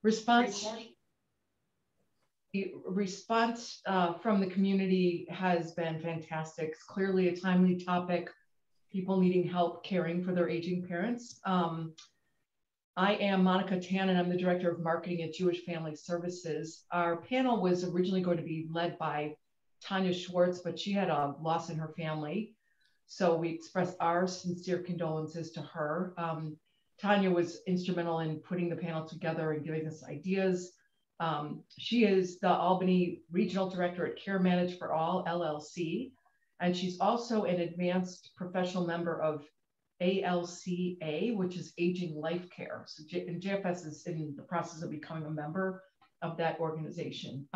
Response from the community has been fantastic. It's clearly a timely topic, people needing help caring for their aging parents. I am Monica Tan, and I'm the Director of Marketing at Jewish Family Services. Our panel was originally going to be led by Tanya Schwartz, but she had a loss in her family. So we expressed our sincere condolences to her. Tanya was instrumental in putting the panel together and giving us ideas. She is the Albany Regional Director at Care Manage for All, LLC, and she's also an advanced professional member of ALCA, which is Aging Life Care. So and JFS is in the process of becoming a member of that organization.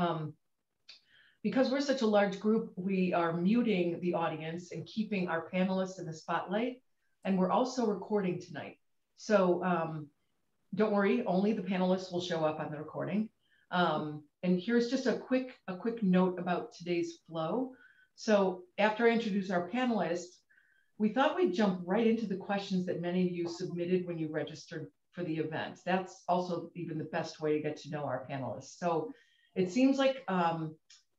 Because we're such a large group, we are muting the audience and keeping our panelists in the spotlight, and we're also recording tonight. So don't worry, only the panelists will show up on the recording. And here's just a quick note about today's flow. So after I introduce our panelists, we thought we'd jump right into the questions that many of you submitted when you registered for the event. That's also even the best way to get to know our panelists. So it seems like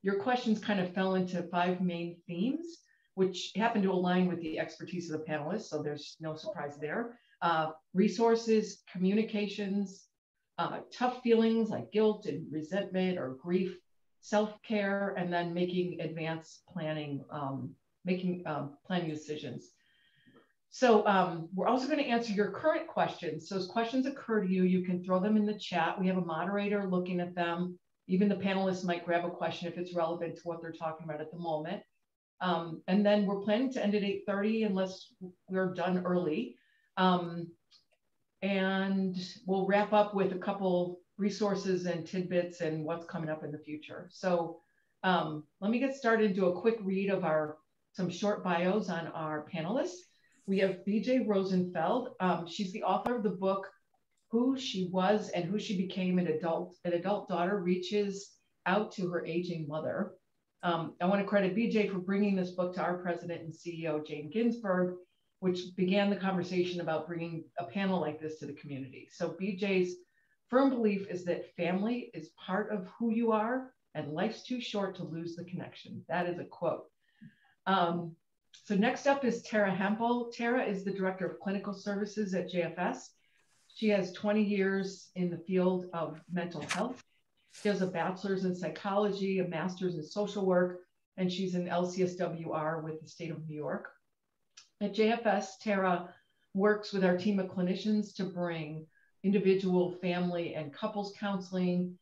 your questions kind of fell into 5 main themes, which happen to align with the expertise of the panelists, so there's no surprise there. Resources, communications, tough feelings like guilt and resentment or grief, self-care, and then making advanced planning, planning decisions. So we're also going to answer your current questions. So as questions occur to you, you can throw them in the chat. We have a moderator looking at them. Even the panelists might grab a question if it's relevant to what they're talking about at the moment. And then we're planning to end at 8:30 unless we're done early. And we'll wrap up with a couple resources and tidbits and what's coming up in the future. So let me get started and do a quick read of some short bios on our panelists. We have BJ Rosenfeld. She's the author of the book, Who She Was and Who She Became, an adult daughter reaches out to her aging mother. I want to credit BJ for bringing this book to our president and CEO, Jane Ginsburg, which began the conversation about bringing a panel like this to the community. So BJ's firm belief is that family is part of who you are and life's too short to lose the connection. That is a quote. So next up is Tara Hempel. Tara is the Director of Clinical Services at JFS. She has 20 years in the field of mental health. She has a bachelor's in psychology, a master's in social work, and she's an LCSWR with the state of New York. At JFS, Tara works with our team of clinicians to bring individual, family, and couples counseling,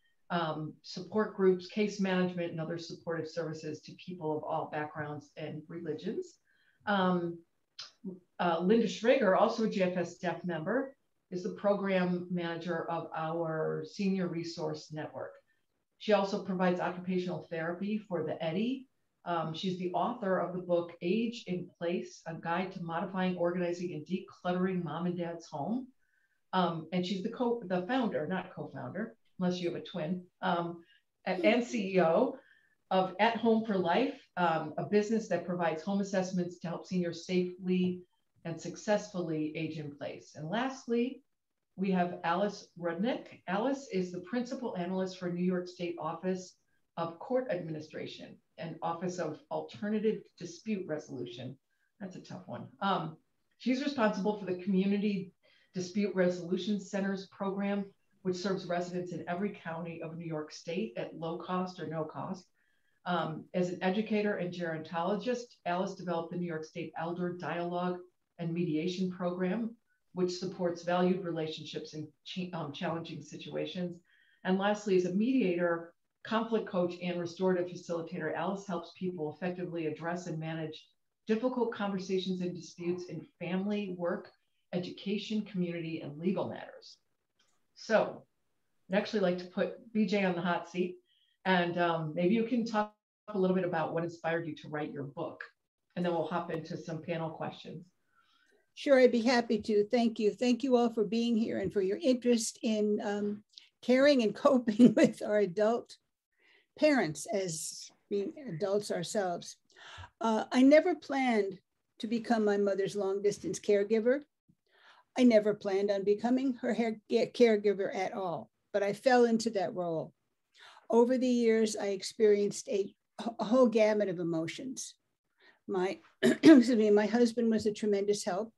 support groups, case management, and other supportive services to people of all backgrounds and religions. Linda Schrager, also a JFS staff member, is the program manager of our Senior Resource Network. She also provides occupational therapy for the EDDI. She's the author of the book, Age in Place, A Guide to Modifying, Organizing, and Decluttering Mom and Dad's Home. And she's the founder, not co-founder, unless you have a twin, and CEO of At Home for Life, a business that provides home assessments to help seniors safely and successfully age in place. And lastly, we have Alice Rudnick. Alice is the Principal Analyst for New York State Office of Court Administration and Office of Alternative Dispute Resolution. That's a tough one. She's responsible for the Community Dispute Resolution Centers program, which serves residents in every county of New York State at low cost or no cost. As an educator and gerontologist, Alice developed the New York State Elder Dialogue and Mediation Program, which supports valued relationships in challenging situations. And lastly, as a mediator, conflict coach, and restorative facilitator, Alice helps people effectively address and manage difficult conversations and disputes in family, work, education, community, and legal matters. So I'd actually like to put BJ on the hot seat, and maybe you can talk a little bit about what inspired you to write your book, and then we'll hop into some panel questions. Sure, I'd be happy to. Thank you. Thank you all for being here and for your interest in caring and coping with our adult parents as being adults ourselves. I never planned to become my mother's long distance caregiver. I never planned on becoming her caregiver at all. but I fell into that role. Over the years, I experienced a whole gamut of emotions. My, excuse me, my husband was a tremendous help,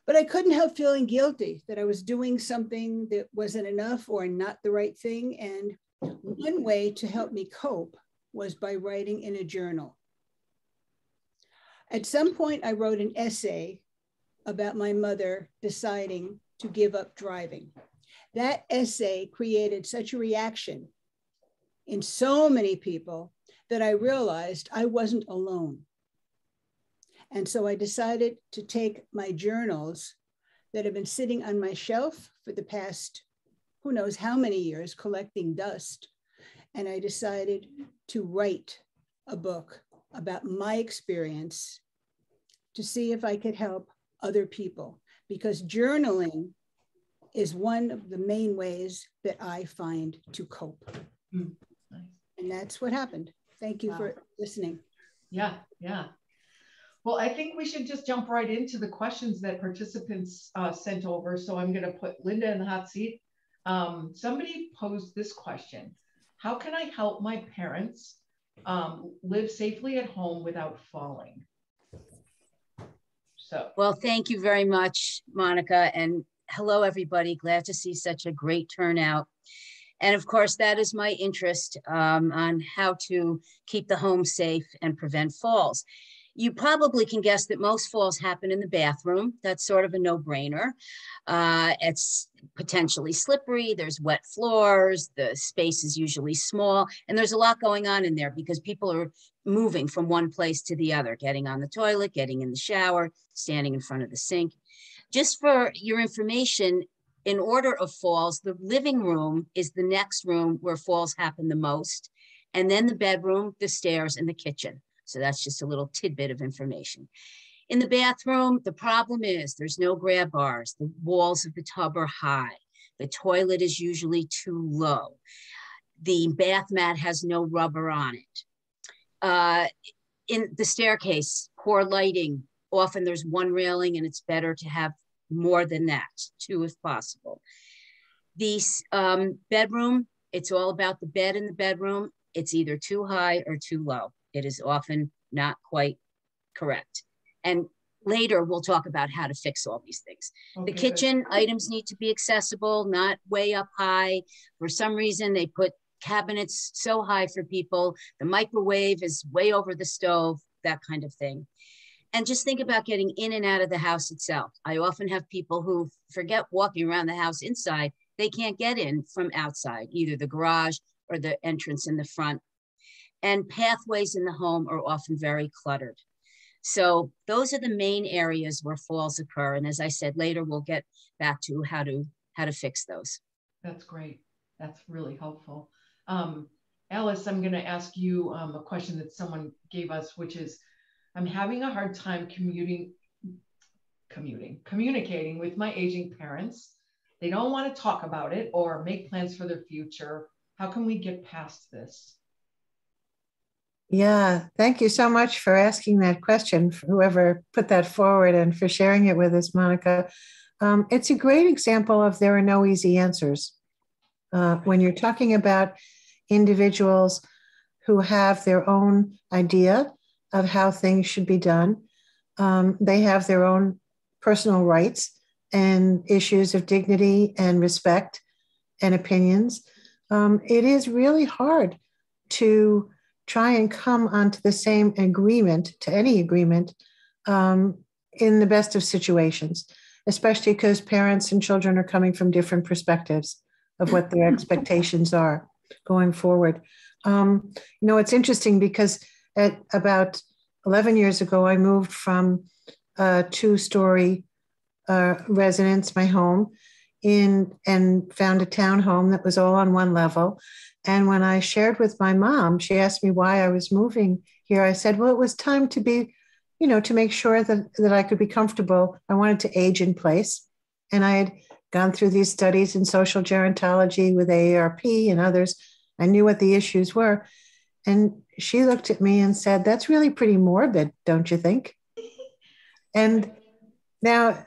but I couldn't help feeling guilty that I was doing something that wasn't enough or not the right thing. And one way to help me cope was by writing in a journal. At some point, I wrote an essay about my mother deciding to give up driving. That essay created such a reaction in so many people that I realized I wasn't alone. And so I decided to take my journals that have been sitting on my shelf for the past, who knows how many years, collecting dust. And I decided to write a book about my experience to see if I could help other people, because journaling is one of the main ways that I find to cope. Nice. And that's what happened. Thank you for listening. Yeah, yeah. Well, I think we should just jump right into the questions that participants sent over. So I'm going to put Linda in the hot seat. Somebody posed this question: how can I help my parents live safely at home without falling? So, well, thank you very much, Monica. And hello, everybody. Glad to see such a great turnout. And of course, that is my interest on how to keep the home safe and prevent falls. You probably can guess that most falls happen in the bathroom. That's sort of a no-brainer. It's potentially slippery. There's wet floors. The space is usually small. And there's a lot going on in there because people are moving from one place to the other, getting on the toilet, getting in the shower, standing in front of the sink. Just for your information, in order of falls, the living room is the next room where falls happen the most. And then the bedroom, the stairs, and the kitchen. So that's just a little tidbit of information. In the bathroom, the problem is there's no grab bars. The walls of the tub are high. The toilet is usually too low. The bath mat has no rubber on it. In the staircase, poor lighting. Often there's one railing and it's better to have more than that, 2 if possible. The bedroom, it's all about the bed in the bedroom. It's either too high or too low. It is often not quite correct. And later we'll talk about how to fix all these things. Okay, the kitchen items need to be accessible, not way up high. For some reason, they put cabinets so high for people. The microwave is way over the stove, that kind of thing. And just think about getting in and out of the house itself. I often have people who forget walking around the house inside. They can't get in from outside, either the garage or the entrance in the front. And pathways in the home are often very cluttered. So those are the main areas where falls occur. And as I said, later we'll get back to how to fix those. That's great. That's really helpful. Alice, I'm going to ask you a question that someone gave us, which is, I'm having a hard time communicating with my aging parents. They don't want to talk about it or make plans for their future. How can we get past this? Yeah, thank you so much for asking that question, for whoever put that forward, and for sharing it with us, Monica. It's a great example of there are no easy answers. When you're talking about individuals who have their own idea of how things should be done, they have their own personal rights and issues of dignity and respect and opinions. It is really hard to try and come onto the same agreement, to any agreement, in the best of situations, especially because parents and children are coming from different perspectives of what their expectations are going forward. It's interesting because at about 11 years ago, I moved from a 2-story residence, my home, and found a townhome that was all on one level. And when I shared with my mom, she asked me why I was moving here. I said, well, it was time to be, to make sure that I could be comfortable. I wanted to age in place. And I had gone through these studies in social gerontology with AARP and others. I knew what the issues were. And she looked at me and said, that's really pretty morbid, don't you think? And now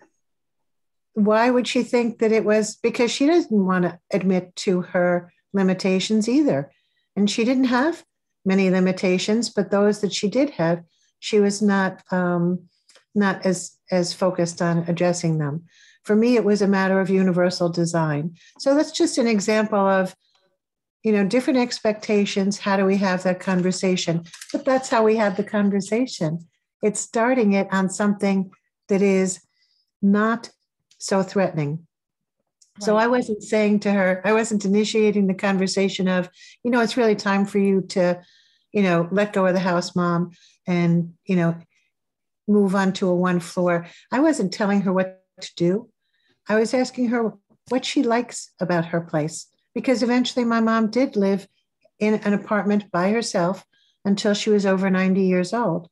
why would she think that it was because she doesn't want to admit to her limitations either? And she didn't have many limitations, but those that she did have, she was not as focused on addressing them. For me, it was a matter of universal design. So that's just an example of, different expectations. How do we have that conversation? But that's how we have the conversation. It's starting it on something that is not so threatening. Right. So I wasn't saying to her, I wasn't initiating the conversation of, it's really time for you to, let go of the house, Mom, and, move on to a one floor. I wasn't telling her what to do. I was asking her what she likes about her place, because eventually my mom did live in an apartment by herself until she was over 90 years old.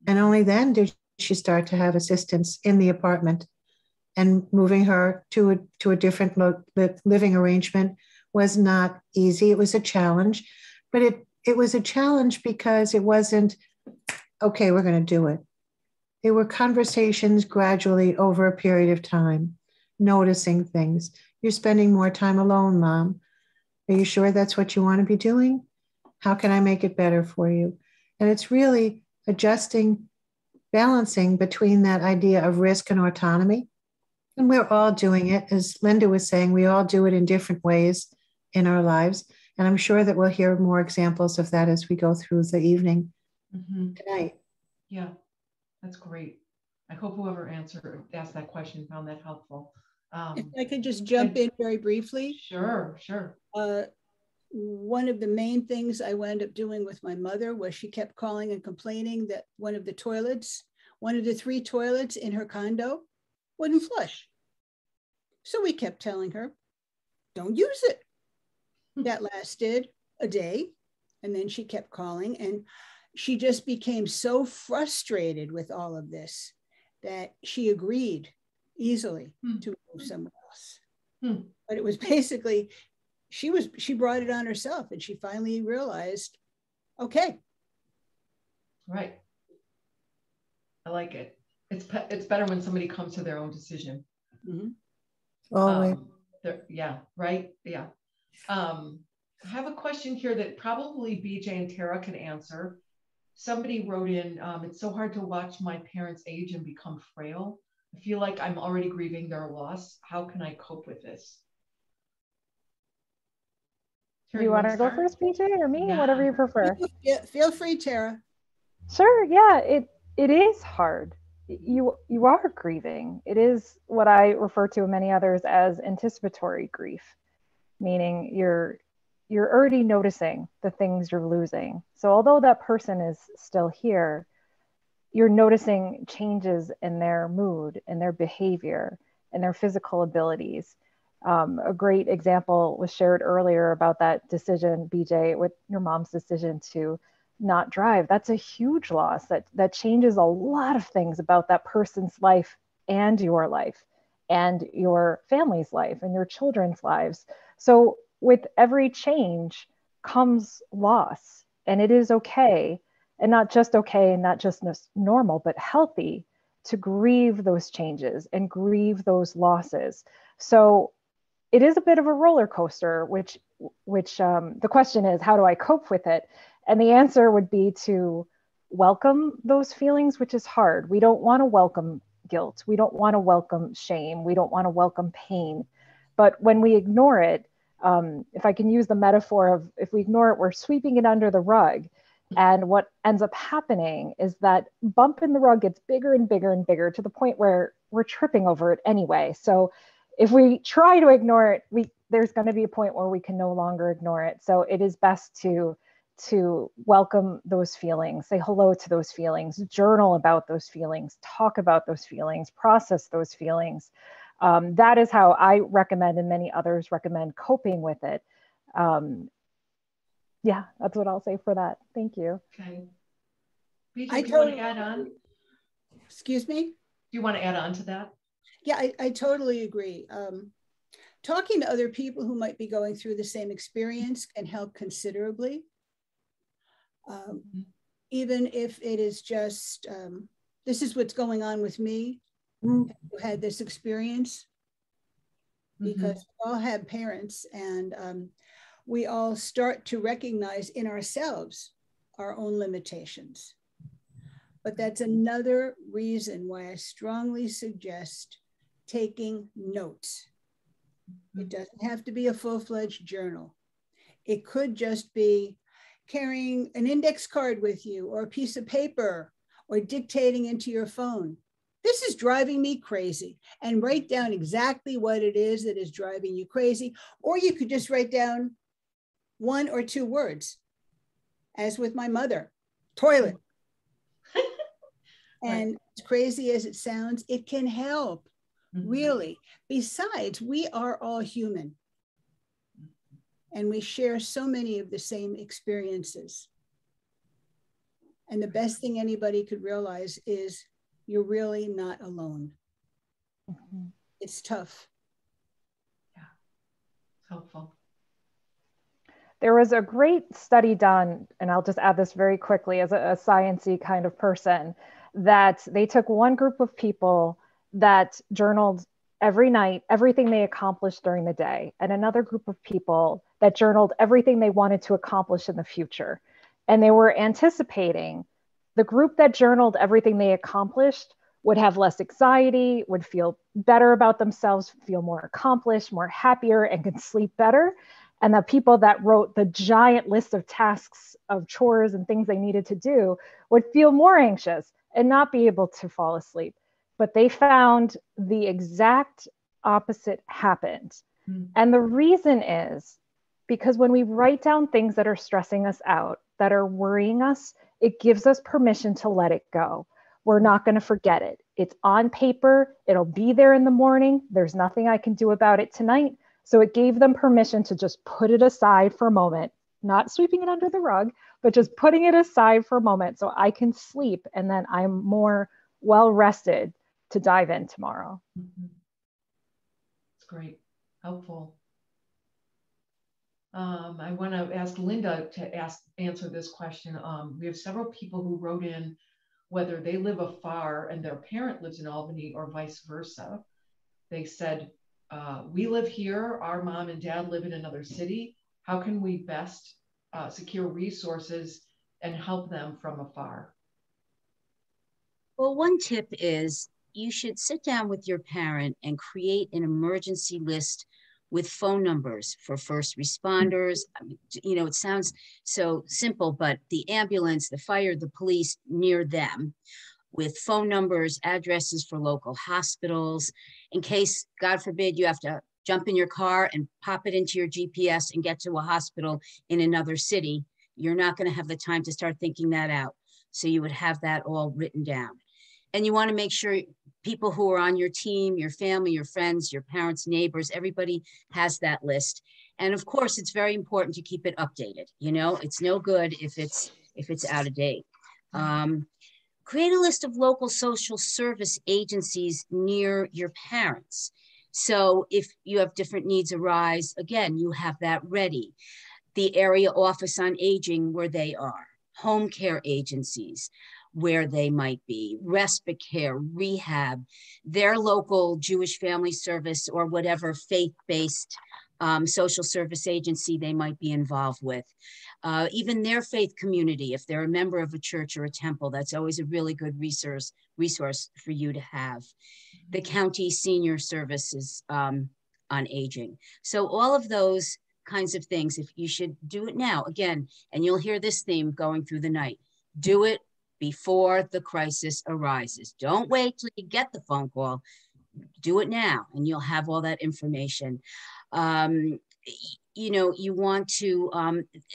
And only then did she start to have assistance in the apartment, and moving her to a different living arrangement was not easy. It was a challenge, but it was a challenge because it wasn't, okay, we're going to do it. There were conversations gradually over a period of time, noticing things. You're spending more time alone, Mom. Are you sure that's what you want to be doing? How can I make it better for you? And it's really adjusting, balancing between that idea of risk and autonomy. And we're all doing it. As Linda was saying, we all do it in different ways in our lives. And I'm sure that we'll hear more examples of that as we go through the evening tonight. Yeah, that's great. I hope whoever asked that question found that helpful. If I could just jump in very briefly. Sure. One of the main things I wound up doing with my mother was she kept calling and complaining that one of the 3 toilets in her condo wouldn't flush. So we kept telling her, don't use it. That lasted a day. And then she kept calling, and she just became so frustrated with all of this that she agreed easily to move somewhere else. But it was basically, she brought it on herself, and she finally realized, okay. Right. I like it. It's better when somebody comes to their own decision. Always. Yeah, right. Yeah. I have a question here that probably BJ and Tara can answer. Somebody wrote in, it's so hard to watch my parents age and become frail. I feel like I'm already grieving their loss. How can I cope with this? Do you want to go first, BJ, or me? Yeah. Whatever you prefer. Feel free, Tara. Sure. Yeah, it is hard. You are grieving. It is what I refer to and many others as anticipatory grief, meaning you're already noticing the things you're losing. So although that person is still here, you're noticing changes in their mood, in their behavior, in their physical abilities. A great example was shared earlier about that decision, BJ, with your mom's decision to not drive. That's a huge loss that changes a lot of things about that person's life and your life and your family's life and your children's lives. So with every change comes loss, and it is okay, and not just okay and not just normal, but healthy to grieve those changes and grieve those losses. So it is a bit of a roller coaster, which the question is, how do I cope with it? And the answer would be to welcome those feelings, which is hard. We don't want to welcome guilt. We don't want to welcome shame. We don't want to welcome pain. But when we ignore it, if I can use the metaphor of, if we ignore it, we're sweeping it under the rug. And what ends up happening is that bump in the rug gets bigger and bigger and bigger to the point where we're tripping over it anyway. So if we try to ignore it, there's going to be a point where we can no longer ignore it. So it is best to welcome those feelings, say hello to those feelings, journal about those feelings, talk about those feelings, process those feelings. That is how I recommend, and many others recommend, coping with it. Yeah, that's what I'll say for that. Thank you. Okay. BJ, do you want to add on? Excuse me? Do you want to add on to that? Yeah, I totally agree. Talking to other people who might be going through the same experience can help considerably. Even if it is just, this is what's going on with me. who had this experience? Because we all have parents, and we all start to recognize in ourselves our own limitations. But that's another reason why I strongly suggest taking notes. It doesn't have to be a full-fledged journal. It could just be carrying an index card with you, or a piece of paper, or dictating into your phone. This is driving me crazy, and write down exactly what it is that is driving you crazy. Or you could just write down 1 or 2 words, as with my mother, toilet. And as crazy as it sounds, it can help, really. Besides, we are all human, and we share so many of the same experiences. And the best thing anybody could realize is you're really not alone. It's tough. Yeah, it's helpful. There was a great study done, and I'll just add this very quickly as a science-y kind of person, that they took one group of people that journaled every night, everything they accomplished during the day, and another group of people that journaled everything they wanted to accomplish in the future. And they were anticipating the group that journaled everything they accomplished would have less anxiety, would feel better about themselves, feel more accomplished, more happier, and could sleep better. And the people that wrote the giant list of tasks, of chores and things they needed to do would feel more anxious and not be able to fall asleep. But they found the exact opposite happened. And the reason is because when we write down things that are stressing us out, that are worrying us, it gives us permission to let it go. We're not going to forget it. It's on paper. It'll be there in the morning. There's nothing I can do about it tonight. So it gave them permission to just put it aside for a moment, not sweeping it under the rug, but just putting it aside for a moment so I can sleep, and then I'm more well rested to dive in tomorrow. It's great, helpful. I want to ask Linda to answer this question. We have several people who wrote in whether they live afar and their parent lives in Albany or vice versa. They said, we live here, our mom and dad live in another city. How can we best secure resources and help them from afar? Well, one tip is you should sit down with your parent and create an emergency list with phone numbers for first responders. I mean, you know, it sounds so simple, but the ambulance, the fire, the police near them, with phone numbers, addresses for local hospitals, in case, God forbid, you have to jump in your car and pop it into your GPS and get to a hospital in another city. You're not going to have the time to start thinking that out. So you would have that all written down. And you want to make sure people who are on your team, your family, your friends, your parents, neighbors, everybody has that list. And of course, it's very important to keep it updated. You know, it's no good if it's out of date. Create a list of local social service agencies near your parents. So if you have different needs arise, again, you have that ready. The area office on aging where they are, home care agencies where they might be, respite care, rehab, their local Jewish family service or whatever faith-based social service agency they might be involved with. Even their faith community, if they're a member of a church or a temple, that's always a really good resource for you to have. The county senior services on aging. So all of those kinds of things, if you should do it now, again, and you'll hear this theme going through the night, do it before the crisis arises. Don't wait till you get the phone call. Do it now, and you'll have all that information. You know, you want to,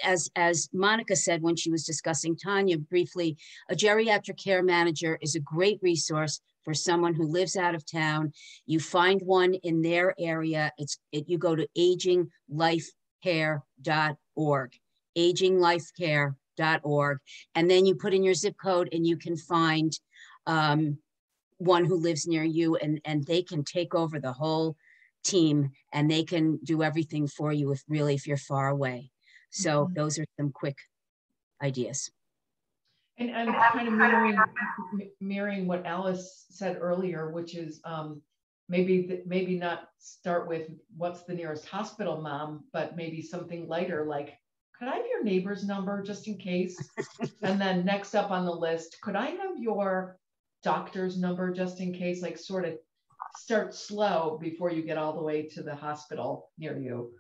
as Monica said when she was discussing Tanya briefly, a geriatric care manager is a great resource for someone who lives out of town. You find one in their area. You go to aginglifecare.org, aginglifecare.org, and then you put in your zip code and you can find one who lives near you, and they can take over the whole team and they can do everything for you if you're far away. So those are some quick ideas. And I'm kind of mirroring what Alice said earlier, which is maybe not start with what's the nearest hospital, mom, but maybe something lighter like, could I have your neighbor's number just in case? And then next up on the list, could I have your doctor's number just in case? Like sort of start slow before you get all the way to the hospital near you.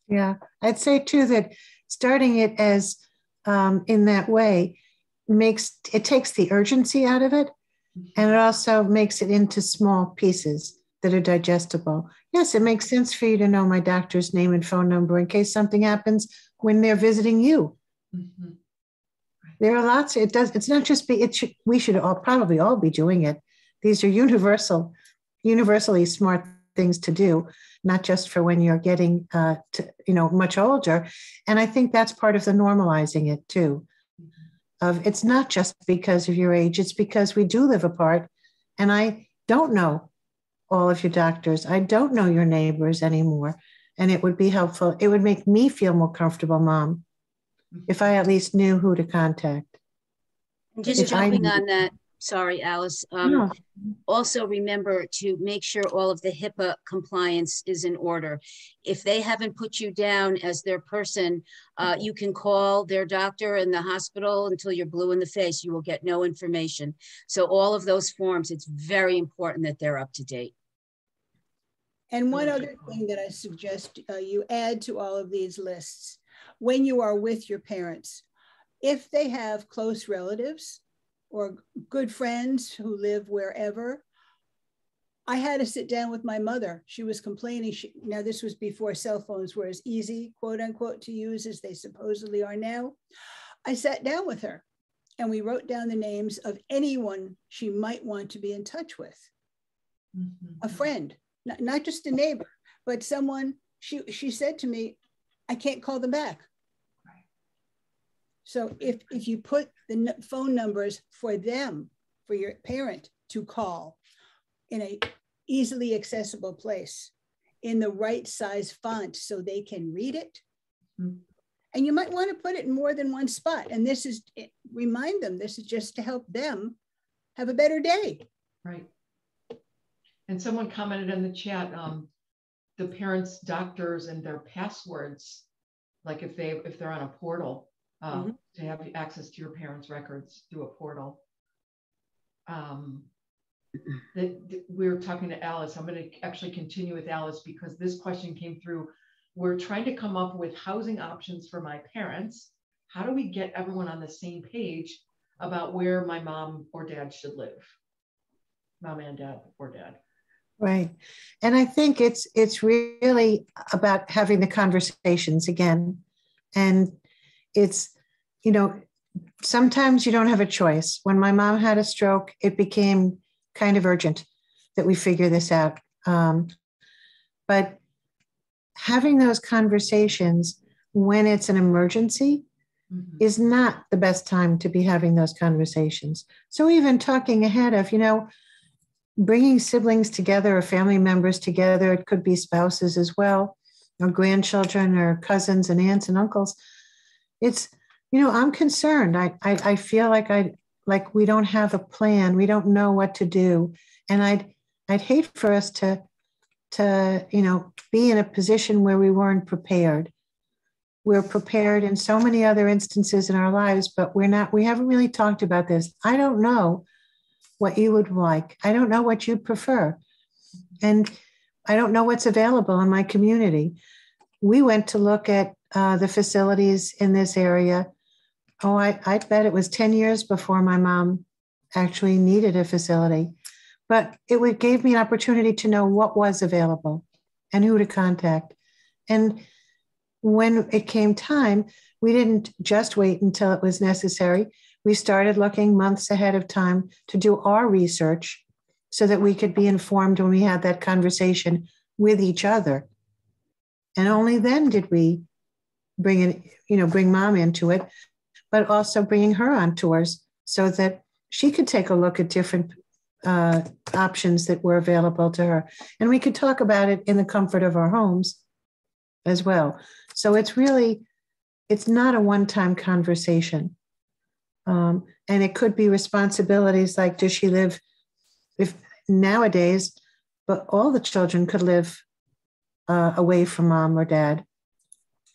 Yeah, I'd say too that starting it as in that way takes the urgency out of it, and it also makes it into small pieces that are digestible. Yes, it makes sense for you to know my doctor's name and phone number in case something happens when they're visiting you. Mm-hmm. There are lots. It's not just we should probably all be doing it. These are universally smart things to do, not just for when you're getting much older. And I think that's part of the normalizing it too. It's not just because of your age, it's because we do live apart. And I don't know all of your doctors. I don't know your neighbors anymore. And it would be helpful. It would make me feel more comfortable, Mom, if I at least knew who to contact. And just jumping on that, sorry, Alice. No. Also remember to make sure all of the HIPAA compliance is in order. If they haven't put you down as their person, you can call their doctor in the hospital until you're blue in the face. You will get no information. So all of those forms, it's very important that they're up to date. And one other thing that I suggest you add to all of these lists, when you are with your parents, if they have close relatives or good friends who live wherever. I had to sit down with my mother. She was complaining. Now, this was before cell phones were as easy, quote unquote, to use as they supposedly are now. I sat down with her and we wrote down the names of anyone she might want to be in touch with. Mm-hmm. A friend, not just a neighbor, but someone, she said to me, I can't call them back. So if you put the phone numbers for them, for your parent to call in a easily accessible place, in the right size font so they can read it. Mm-hmm. And you might want to put it in more than one spot. And remind them, this is just to help them have a better day. Right. And someone commented in the chat, the parents' doctors and their passwords, like if they're on a portal, mm-hmm. to have access to your parents' records through a portal. We were talking to Alice. I'm going to actually continue with Alice because this question came through. We're trying to come up with housing options for my parents. How do we get everyone on the same page about where my mom or dad should live? Mom and dad or dad. Right. And I think it's really about having the conversations again. And it's, sometimes you don't have a choice. When my mom had a stroke, it became kind of urgent that we figure this out. But having those conversations when it's an emergency mm-hmm. is not the best time to be having those conversations. So even talking ahead of, bringing siblings together or family members together, it could be spouses as well, or grandchildren or cousins and aunts and uncles. It's, I'm concerned. I feel like we don't have a plan. We don't know what to do. And I'd hate for us to be in a position where we weren't prepared. We're prepared in so many other instances in our lives, but we haven't really talked about this. I don't know what you would like. I don't know what you prefer. And I don't know what's available in my community. We went to look at the facilities in this area. Oh, I bet it was 10 years before my mom actually needed a facility. But it gave me an opportunity to know what was available and who to contact. And when it came time, we didn't just wait until it was necessary. We started looking months ahead of time to do our research so that we could be informed when we had that conversation with each other. And only then did we bring mom into it, but also bringing her on tours so that she could take a look at different options that were available to her. And we could talk about it in the comfort of our homes as well. So it's not a one-time conversation. And it could be responsibilities like, does she live, if nowadays, but all the children could live away from mom or dad.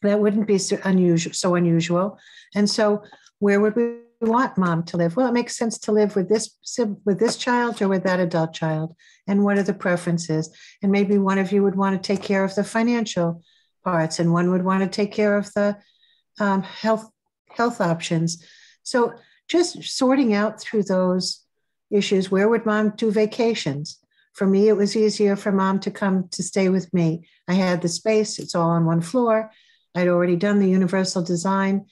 That wouldn't be so unusual. And so where would we want mom to live? Well, it makes sense to live with this child or with that adult child. And what are the preferences? And maybe one of you would want to take care of the financial parts, and one would want to take care of the health options. So just sorting out through those issues. Where would mom do vacations? For me, it was easier for mom to come to stay with me. I had the space. It's all on one floor. I'd already done the universal design.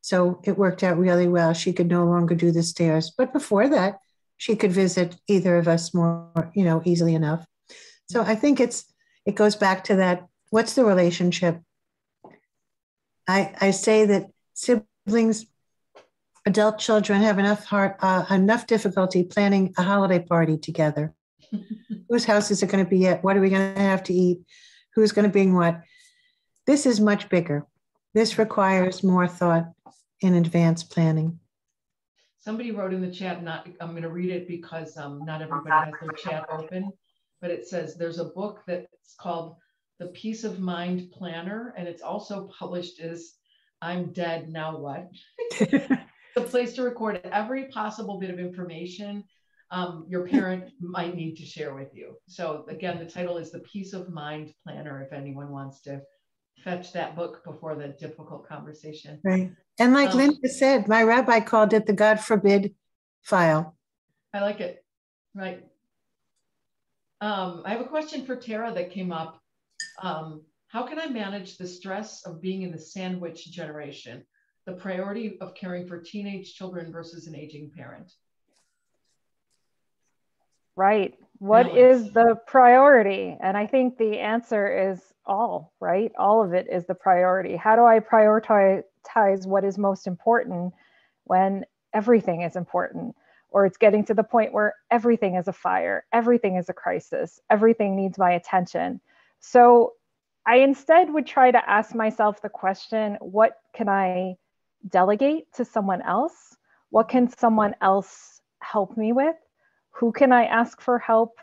So it worked out really well. She could no longer do the stairs. But before that, she could visit either of us more, easily enough. So I think it goes back to that. What's the relationship? I say that siblings, adult children have enough difficulty planning a holiday party together. Whose house is it going to be at? What are we going to have to eat? Who's going to bring what? This is much bigger. This requires more thought in advance planning. Somebody wrote in the chat, I'm going to read it because not everybody has their chat open, but it says there's a book that's called The Peace of Mind Planner, and it's also published as I'm Dead, Now What? The place to record every possible bit of information your parent might need to share with you. So again, the title is The Peace of Mind Planner, if anyone wants to fetch that book before the difficult conversation. Right. And like Linda said, my rabbi called it the God forbid file. I like it. Right. I have a question for Tara that came up. How can I manage the stress of being in the sandwich generation? The priority of caring for teenage children versus an aging parent. Right. What is the priority? And I think the answer is all, right? All of it is the priority. How do I prioritize what is most important when everything is important? Or it's getting to the point where everything is a fire, everything is a crisis, everything needs my attention. So I instead would try to ask myself the question, what can I delegate to someone else? What can someone else help me with? Who can I ask for help?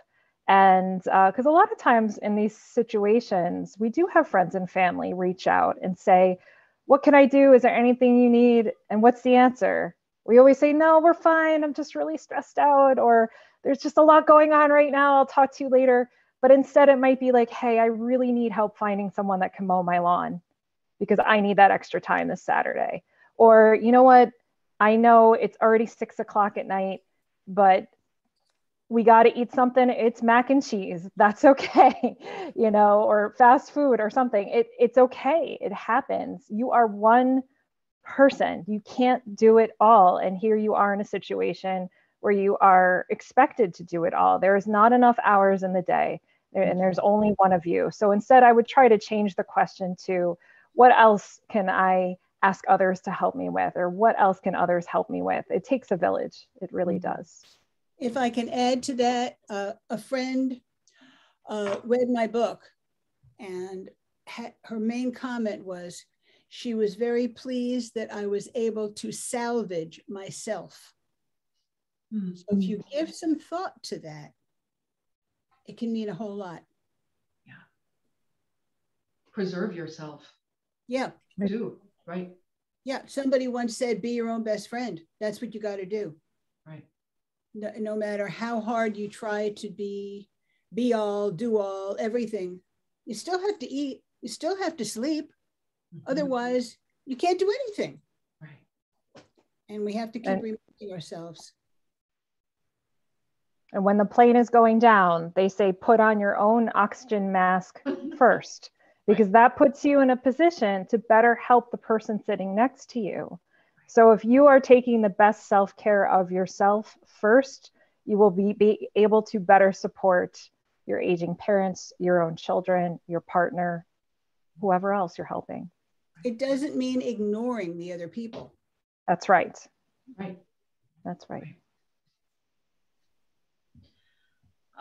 And because a lot of times in these situations, we do have friends and family reach out and say, what can I do? Is there anything you need? And what's the answer? We always say, no, we're fine. I'm just really stressed out, or there's just a lot going on right now. I'll talk to you later. But instead it might be like, hey, I really need help finding someone that can mow my lawn because I need that extra time this Saturday. Or, you know what? I know it's already 6 o'clock at night, but we got to eat something. It's mac and cheese. That's okay. Or fast food or something. It's okay. It happens. You are one person. You can't do it all. And here you are in a situation where you are expected to do it all. There is not enough hours in the day, and there's only one of you. So instead, I would try to change the question to, what else can I ask others to help me with? Or what else can others help me with? It takes a village. It really does. If I can add to that, a friend read my book, and her main comment was she was very pleased that I was able to salvage myself. Mm-hmm. So if you give some thought to that, it can mean a whole lot. Yeah. Preserve yourself. Yeah. Do, right? Yeah. Somebody once said, be your own best friend. That's what you got to do. Right. No matter how hard you try to be all, do all, everything, you still have to eat. You still have to sleep. Mm-hmm. Otherwise, you can't do anything. Right. And we have to keep reminding ourselves. And when the plane is going down, they say, put on your own oxygen mask first, because that puts you in a position to better help the person sitting next to you. So if you are taking the best self-care of yourself first, you will be able to better support your aging parents, your own children, your partner, whoever else you're helping. It doesn't mean ignoring the other people. That's right. Right. That's right.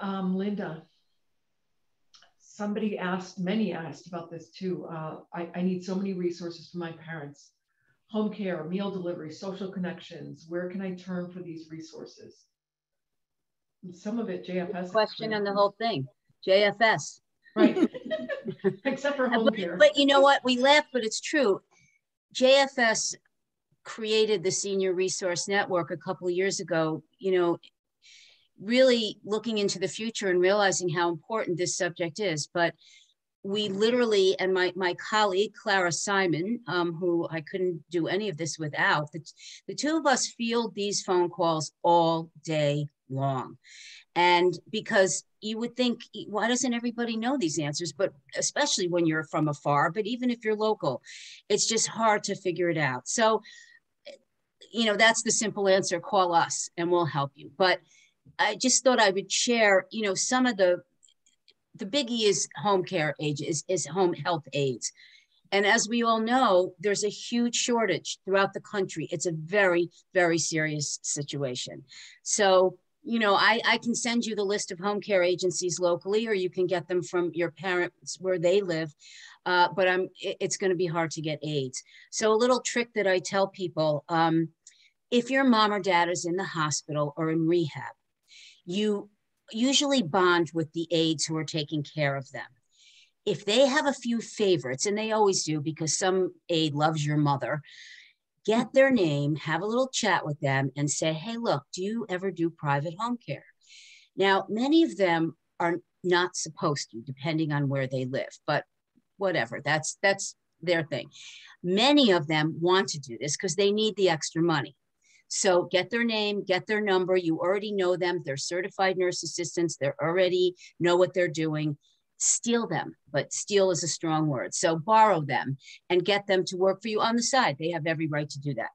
Linda, many asked about this too. I need so many resources for my parents. home care, meal delivery, social connections. Where can I turn for these resources? And some of it JFS. Question on the whole thing, JFS. Right, except for home care. But you know what, we laugh, but it's true. JFS created the Senior Resource Network a couple of years ago, you know, really looking into the future and realizing how important this subject is. But we literally, and my colleague, Clara Simon, who I couldn't do any of this without, the two of us field these phone calls all day long. And because you would think, why doesn't everybody know these answers? But especially when you're from afar, but even if you're local, it's just hard to figure it out. So, you know, that's the simple answer, call us and we'll help you. But I just thought I would share, you know, some of the biggie is home care aids, is home health aides. And as we all know, there's a huge shortage throughout the country. It's a very, very serious situation. So, you know, I can send you the list of home care agencies locally, or you can get them from your parents where they live. But it's going to be hard to get aides. So a little trick that I tell people, if your mom or dad is in the hospital or in rehab, you usually bond with the aides who are taking care of them. If they have a few favorites, and they always do because some aide loves your mother, get their name, have a little chat with them and say, hey, look, do you ever do private home care? Now, many of them are not supposed to, depending on where they live, but whatever, that's their thing. Many of them want to do this because they need the extra money. So get their name, get their number. You already know them. They're certified nurse assistants. They already know what they're doing. Steal them, but steal is a strong word. So borrow them and get them to work for you on the side. They have every right to do that.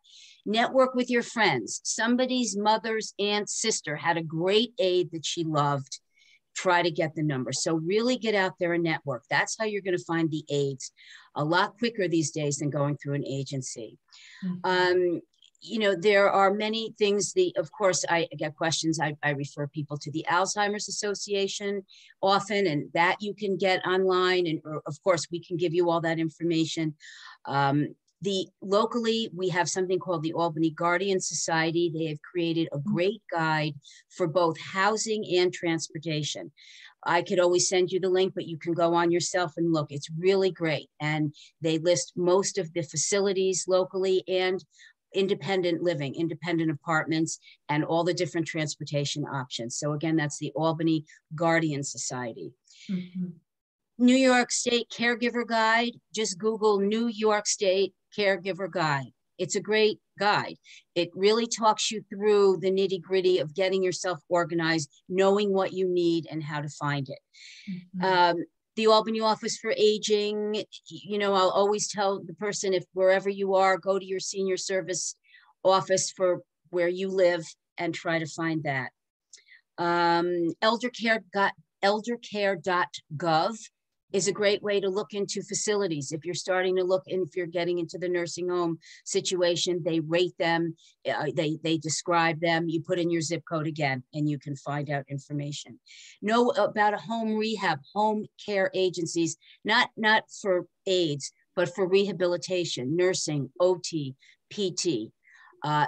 Network with your friends. Somebody's mother's aunt, sister had a great aide that she loved. Try to get the number. So really get out there and network. That's how you're going to find the aides a lot quicker these days than going through an agency. Mm-hmm. You know, there are many things. Of course, I get questions. I refer people to the Alzheimer's Association often, and that you can get online. And of course, we can give you all that information. Locally, we have something called the Albany Guardian Society. They have created a great guide for both housing and transportation. I could always send you the link, but you can go on yourself and look. It's really great. And they list most of the facilities locally and independent living, independent apartments, and all the different transportation options. So again, that's the Albany Guardian Society. Mm-hmm. New York State Caregiver Guide, just Google New York State Caregiver Guide. It's a great guide. It really talks you through the nitty-gritty of getting yourself organized, knowing what you need and how to find it. Mm-hmm. The Albany Office for Aging, you know, I'll always tell the person, if wherever you are, go to your senior service office for where you live and try to find that. Eldercare.gov is a great way to look into facilities. If you're starting to look, and if you're getting into the nursing home situation, they rate them, they describe them, you put in your zip code again, and you can find out information. Know about a home rehab, home care agencies, not for aides, but for rehabilitation, nursing, OT, PT.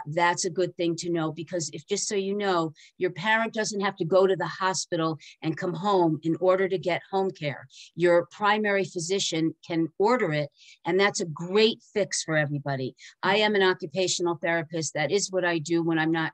That's a good thing to know, because if, just so you know, your parent doesn't have to go to the hospital and come home in order to get home care. Your primary physician can order it, and that's a great fix for everybody. I am an occupational therapist. That is what I do when I'm not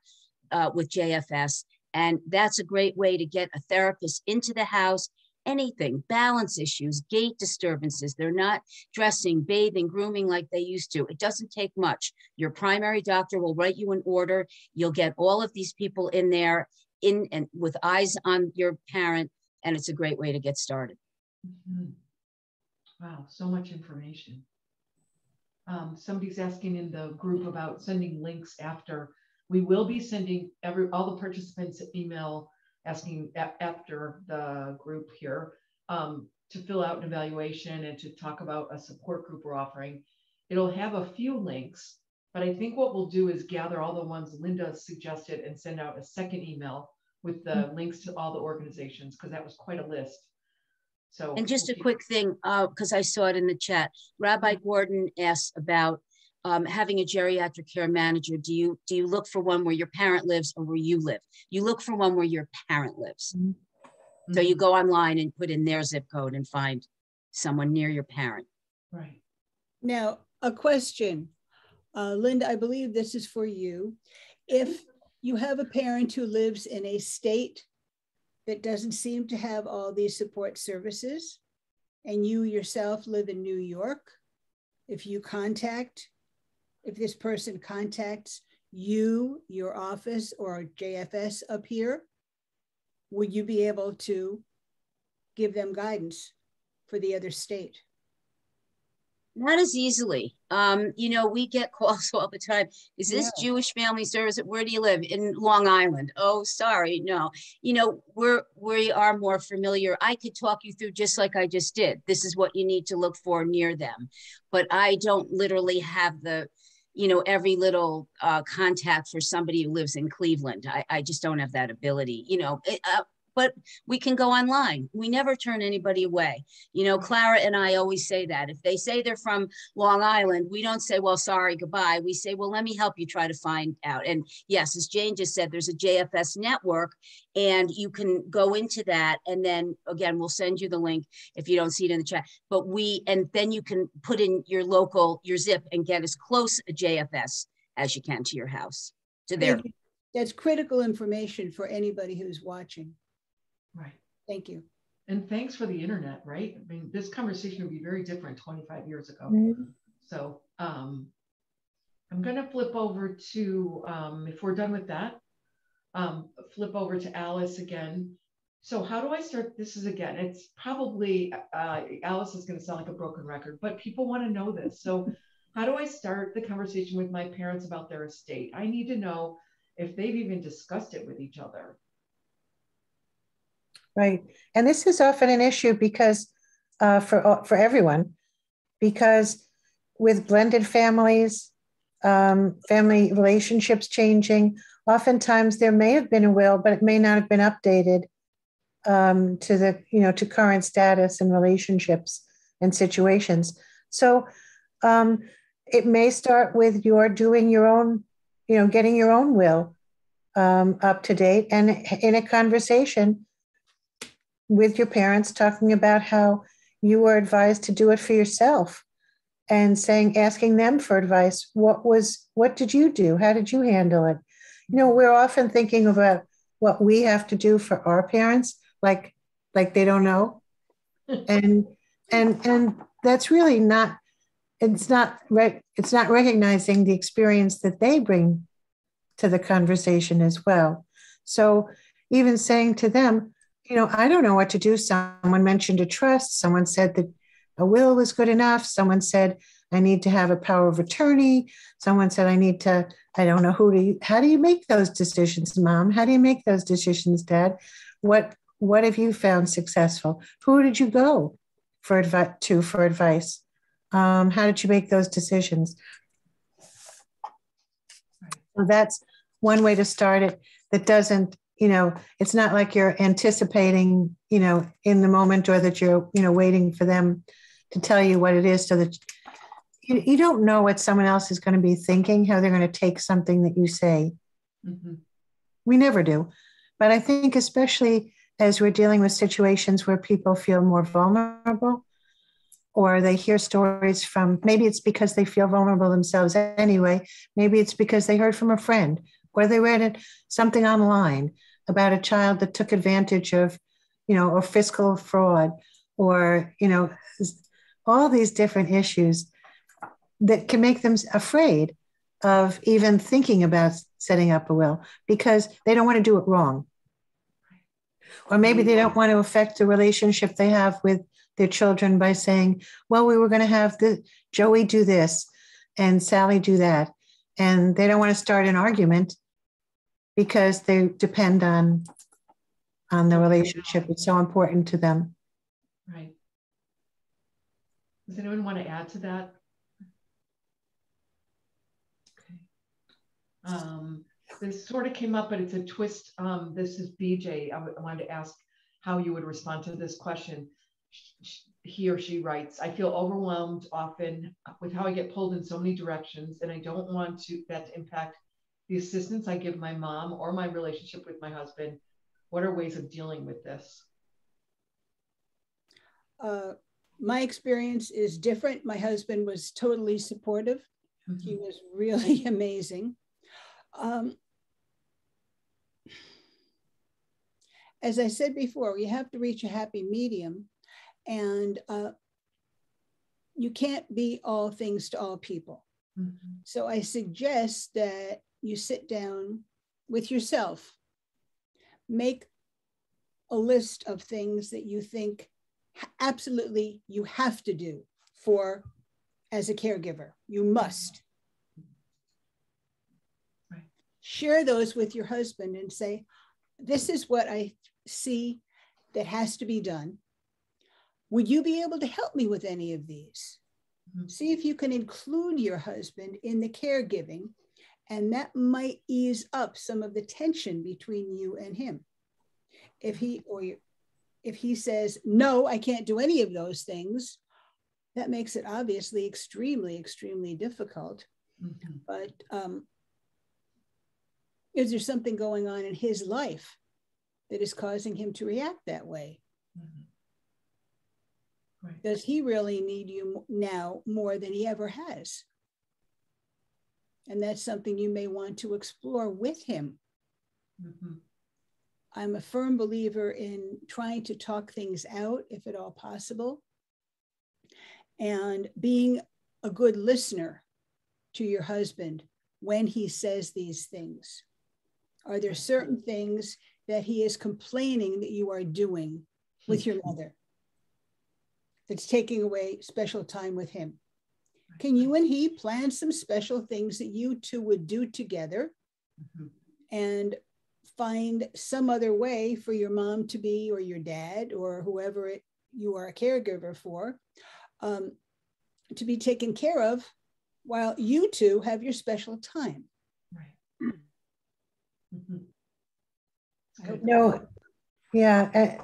with JFS. And that's a great way to get a therapist into the house. Anything, balance issues, gait disturbances, they're not dressing, bathing, grooming like they used to. It doesn't take much. Your primary doctor will write you an order. You'll get all of these people in there and with eyes on your parent, and it's a great way to get started. Mm-hmm. Wow, so much information. Somebody's asking in the group about sending links after. We will be sending all the participants email asking after the group here to fill out an evaluation and to talk about a support group we're offering. It'll have a few links, but I think what we'll do is gather all the ones Linda suggested and send out a second email with the links to all the organizations, because that was quite a list. So, and just a quick thing, because I saw it in the chat, Rabbi Gordon asked about having a geriatric care manager, do you look for one where your parent lives or where you live? You look for one where your parent lives. Mm-hmm. So you go online and put in their zip code and find someone near your parent. Right. Now, a question. Linda, I believe this is for you. If you have a parent who lives in a state that doesn't seem to have all these support services, and you yourself live in New York, if this person contacts you, your office, or JFS up here, would you be able to give them guidance for the other state? Not as easily. We get calls all the time. Is this Yeah. Jewish Family Service? Where do you live? In Long Island. Oh, sorry. No. We are more familiar. I could talk you through just like I just did. This is what you need to look for near them. But I don't literally have the, every little contact for somebody who lives in Cleveland. I just don't have that ability, but we can go online. We never turn anybody away. Clara and I always say that. If they say they're from Long Island, we don't say, well, sorry, goodbye. We say, well, let me help you try to find out. And yes, as Jane just said, there's a JFS network, and you can go into that. And then again, we'll send you the link if you don't see it in the chat. And then you can put in your zip and get as close a JFS as you can to your house, to their. That's critical information for anybody who's watching. Right. Thank you. And thanks for the internet, right? I mean, this conversation would be very different 25 years ago. Mm-hmm. So I'm going to flip over to, if we're done with that, flip over to Alice again. So how do I start? This is again, it's probably, Alice is going to sound like a broken record, but people want to know this. So how do I start the conversation with my parents about their estate? I need to know if they've even discussed it with each other. Right. And this is often an issue because for everyone, because with blended families, family relationships changing, oftentimes there may have been a will, but it may not have been updated to current status and relationships and situations. So it may start with your doing your own, getting your own will up to date, and in a conversation with your parents, talking about how you were advised to do it for yourself, and asking them for advice. What did you do? How did you handle it? We're often thinking about what we have to do for our parents, like they don't know. And that's really not, it's not recognizing the experience that they bring to the conversation as well. So even saying to them, I don't know what to do. Someone mentioned a trust. Someone said that a will was good enough. Someone said I need to have a power of attorney. Someone said I don't know how do you make those decisions, Mom? How do you make those decisions, Dad? What have you found successful? Who did you go for advice? How did you make those decisions? So that's one way to start it. That doesn't, it's not like you're anticipating, in the moment, or that you're, waiting for them to tell you what it is, so that you don't know what someone else is going to be thinking, how they're going to take something that you say. Mm-hmm. We never do. But I think especially as we're dealing with situations where people feel more vulnerable, or they hear stories from, maybe it's because they feel vulnerable themselves anyway. Maybe it's because they heard from a friend, or they read something online about a child that took advantage of, or fiscal fraud, or, all these different issues that can make them afraid of even thinking about setting up a will, because they don't want to do it wrong. Or maybe they don't want to affect the relationship they have with their children by saying, well, we were going to have Joey do this and Sally do that. And they don't want to start an argument because they depend on the relationship. It's so important to them. Right. Does anyone want to add to that? Okay. This sort of came up, but it's a twist. This is BJ. I wanted to ask how you would respond to this question. he or she writes, I feel overwhelmed often with how I get pulled in so many directions, and I don't want that to impact the assistance I give my mom or my relationship with my husband. What are ways of dealing with this? My experience is different. My husband was totally supportive. Mm-hmm. He was really amazing. As I said before, you have to reach a happy medium, and you can't be all things to all people. Mm-hmm. So I suggest that you sit down with yourself, make a list of things that you think absolutely you have to do as a caregiver. You must. Right. Share those with your husband and say, this is what I see that has to be done. Would you be able to help me with any of these? Mm-hmm. See if you can include your husband in the caregiving, and that might ease up some of the tension between you and him. If he says, no, I can't do any of those things, that makes it obviously extremely, extremely difficult. Mm-hmm. But is there something going on in his life that is causing him to react that way? Mm-hmm. Right. Does he really need you now more than he ever has? And that's something you may want to explore with him. Mm-hmm. I'm a firm believer in trying to talk things out, if at all possible, and being a good listener to your husband when he says these things. Are there certain things that he is complaining that you are doing with your mother that's taking away special time with him? Can you and he plan some special things that you two would do together, mm-hmm. and find some other way for your mom to be, or your dad, or whoever you are a caregiver for, to be taken care of while you two have your special time? Right. No, yeah.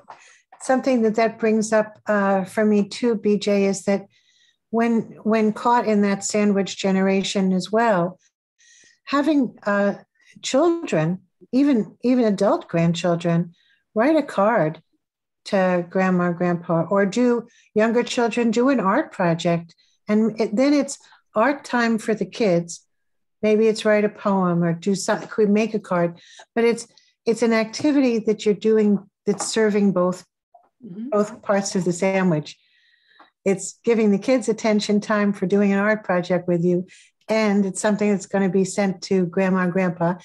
Something that brings up for me too, BJ, is that when caught in that sandwich generation as well, having children, even adult grandchildren, write a card to grandma, grandpa, or younger children do an art project, and then it's art time for the kids. Maybe it's write a poem or do something, could make a card, but it's an activity that you're doing that's serving both parts of the sandwich. It's giving the kids attention time for doing an art project with you, and it's something that's going to be sent to grandma and grandpa,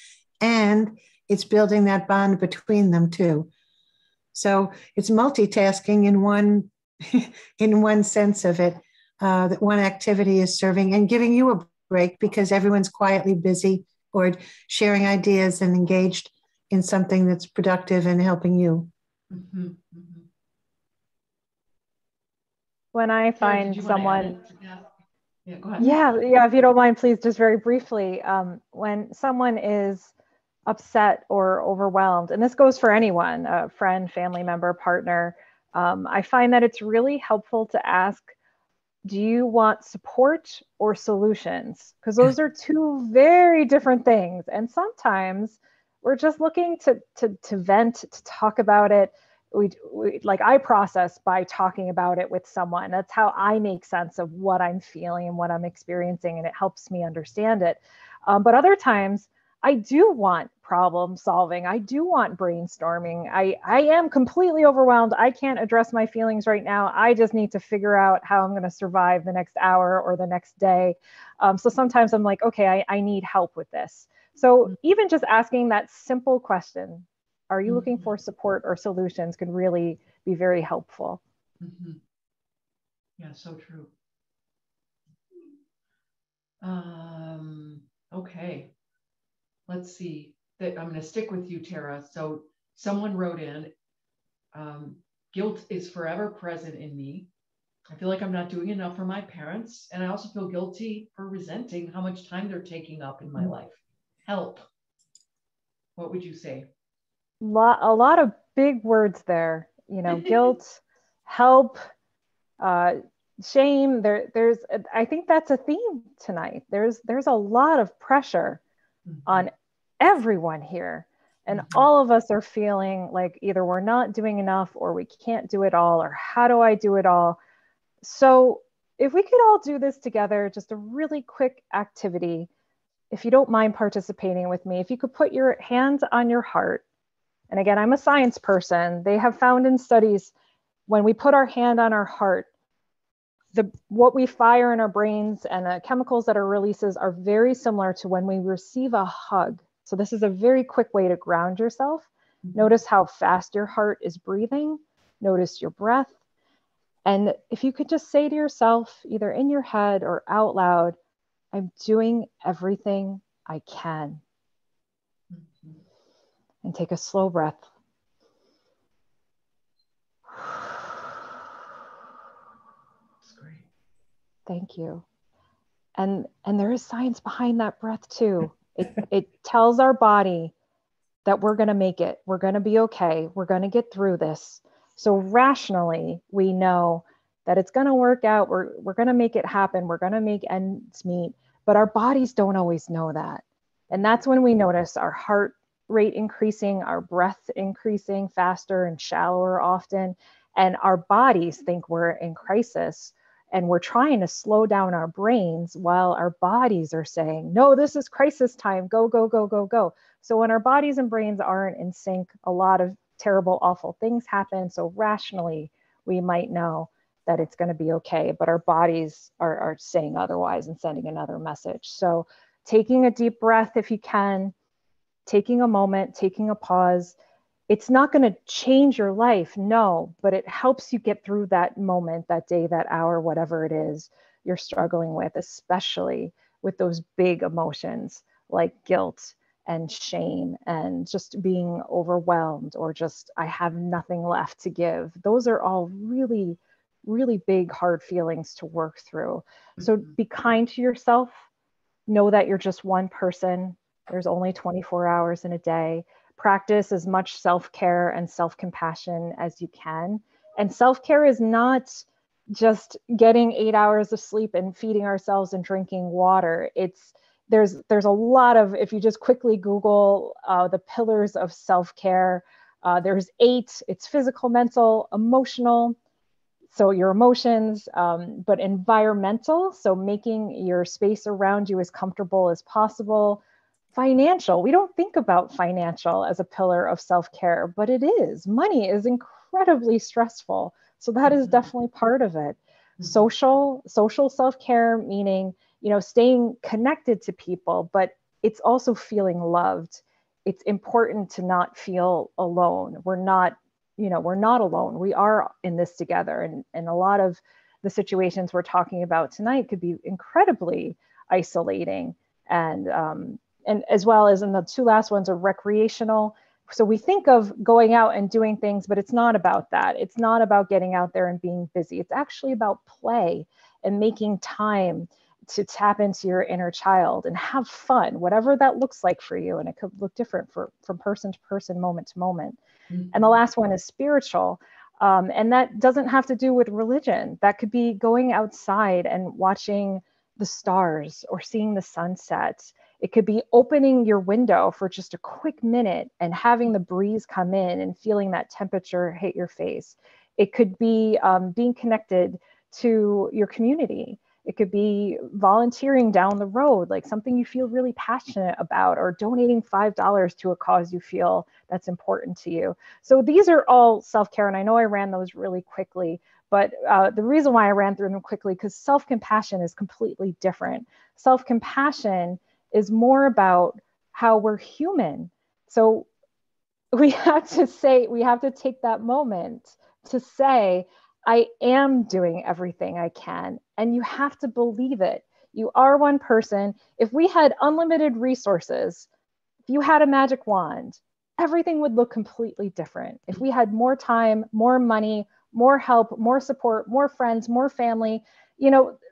and it's building that bond between them too. So it's multitasking in one sense of it, that one activity is serving and giving you a break because everyone's quietly busy or sharing ideas and engaged in something that's productive and helping you. Mm-hmm. Mm-hmm. When I find someone, yeah, go ahead. Yeah, if you don't mind, please, just very briefly, when someone is upset or overwhelmed, and this goes for anyone, a friend, family member, partner, I find that it's really helpful to ask, do you want support or solutions? Because those are two very different things. And sometimes we're just looking to vent, to talk about it. We like I process by talking about it with someone. That's how I make sense of what I'm feeling and what I'm experiencing, and it helps me understand it. But other times I do want problem solving. I do want brainstorming. I am completely overwhelmed. I can't address my feelings right now. I just need to figure out how I'm going to survive the next hour or the next day. So sometimes I'm like, okay, I need help with this. So even just asking that simple question, are you looking for support or solutions, could really be very helpful. Mm-hmm. Yeah, so true. Okay, let's see. I'm going to stick with you, Tara. So someone wrote in, guilt is forever present in me. I feel like I'm not doing enough for my parents, and I also feel guilty for resenting how much time they're taking up in my life. Help. What would you say? A lot of big words there, guilt, help. shame. I think that's a theme tonight. There's a lot of pressure on everyone here. And all of us are feeling like either we're not doing enough or we can't do it all, or how do I do it all? So if we could all do this together, just a really quick activity, if you don't mind participating with me, if you could put your hands on your heart. And again, I'm a science person. They have found in studies, when we put our hand on our heart, what we fire in our brains and the chemicals that are releases are very similar to when we receive a hug. So this is a very quick way to ground yourself. Notice how fast your heart is breathing. Notice your breath. And if you could just say to yourself, either in your head or out loud, I'm doing everything I can. And take a slow breath. That's great. Thank you. And there is science behind that breath too. It tells our body that we're going to make it. We're going to be okay. We're going to get through this. So rationally, we know that it's going to work out. We're going to make it happen. We're going to make ends meet. But our bodies don't always know that. And that's when we notice our heart rate increasing, our breath increasing faster and shallower often. And our bodies think we're in crisis. And we're trying to slow down our brains while our bodies are saying, no, this is crisis time. Go, go, go, go, go. So when our bodies and brains aren't in sync, a lot of terrible, awful things happen. So rationally, we might know that it's going to be okay, but our bodies are saying otherwise and sending another message. So taking a deep breath if you can, taking a moment, taking a pause. It's not going to change your life, no, but it helps you get through that moment, that day, that hour, whatever it is you're struggling with, especially with those big emotions like guilt and shame and just being overwhelmed, or just, I have nothing left to give. Those are all really, really big, hard feelings to work through. So be kind to yourself. Know that you're just one person. There's only 24 hours in a day. Practice as much self-care and self-compassion as you can. And self-care is not just getting 8 hours of sleep and feeding ourselves and drinking water. There's a lot of, if you just quickly Google the pillars of self-care, there's 8. It's physical, mental, emotional, so your emotions, but environmental, so making your space around you as comfortable as possible. Financial, we don't think about financial as a pillar of self-care, but it is. Money is incredibly stressful. So that is definitely part of it. Social self-care, meaning, staying connected to people, but it's also feeling loved. It's important to not feel alone. We're not alone. We are in this together. And a lot of the situations we're talking about tonight could be incredibly isolating, and as well as, in the 2 last ones are recreational. So we think of going out and doing things, but it's not about that. It's not about getting out there and being busy. It's actually about play and making time to tap into your inner child and have fun, whatever that looks like for you. And it could look different from person to person, moment to moment. And the last one is spiritual. And that doesn't have to do with religion. That could be going outside and watching the stars or seeing the sunset. It could be opening your window for just a quick minute and having the breeze come in and feeling that temperature hit your face. It could be being connected to your community. It could be volunteering down the road, like something you feel really passionate about, or donating $5 to a cause you feel that's important to you. So these are all self-care. And I know I ran those really quickly, but the reason why I ran through them quickly, because self-compassion is completely different. Self-compassion is more about how we're human. So we have to take that moment to say, I am doing everything I can. And you have to believe it. You are one person. If we had unlimited resources, if you had a magic wand, everything would look completely different. If we had more time, more money, more help, more support, more friends, more family,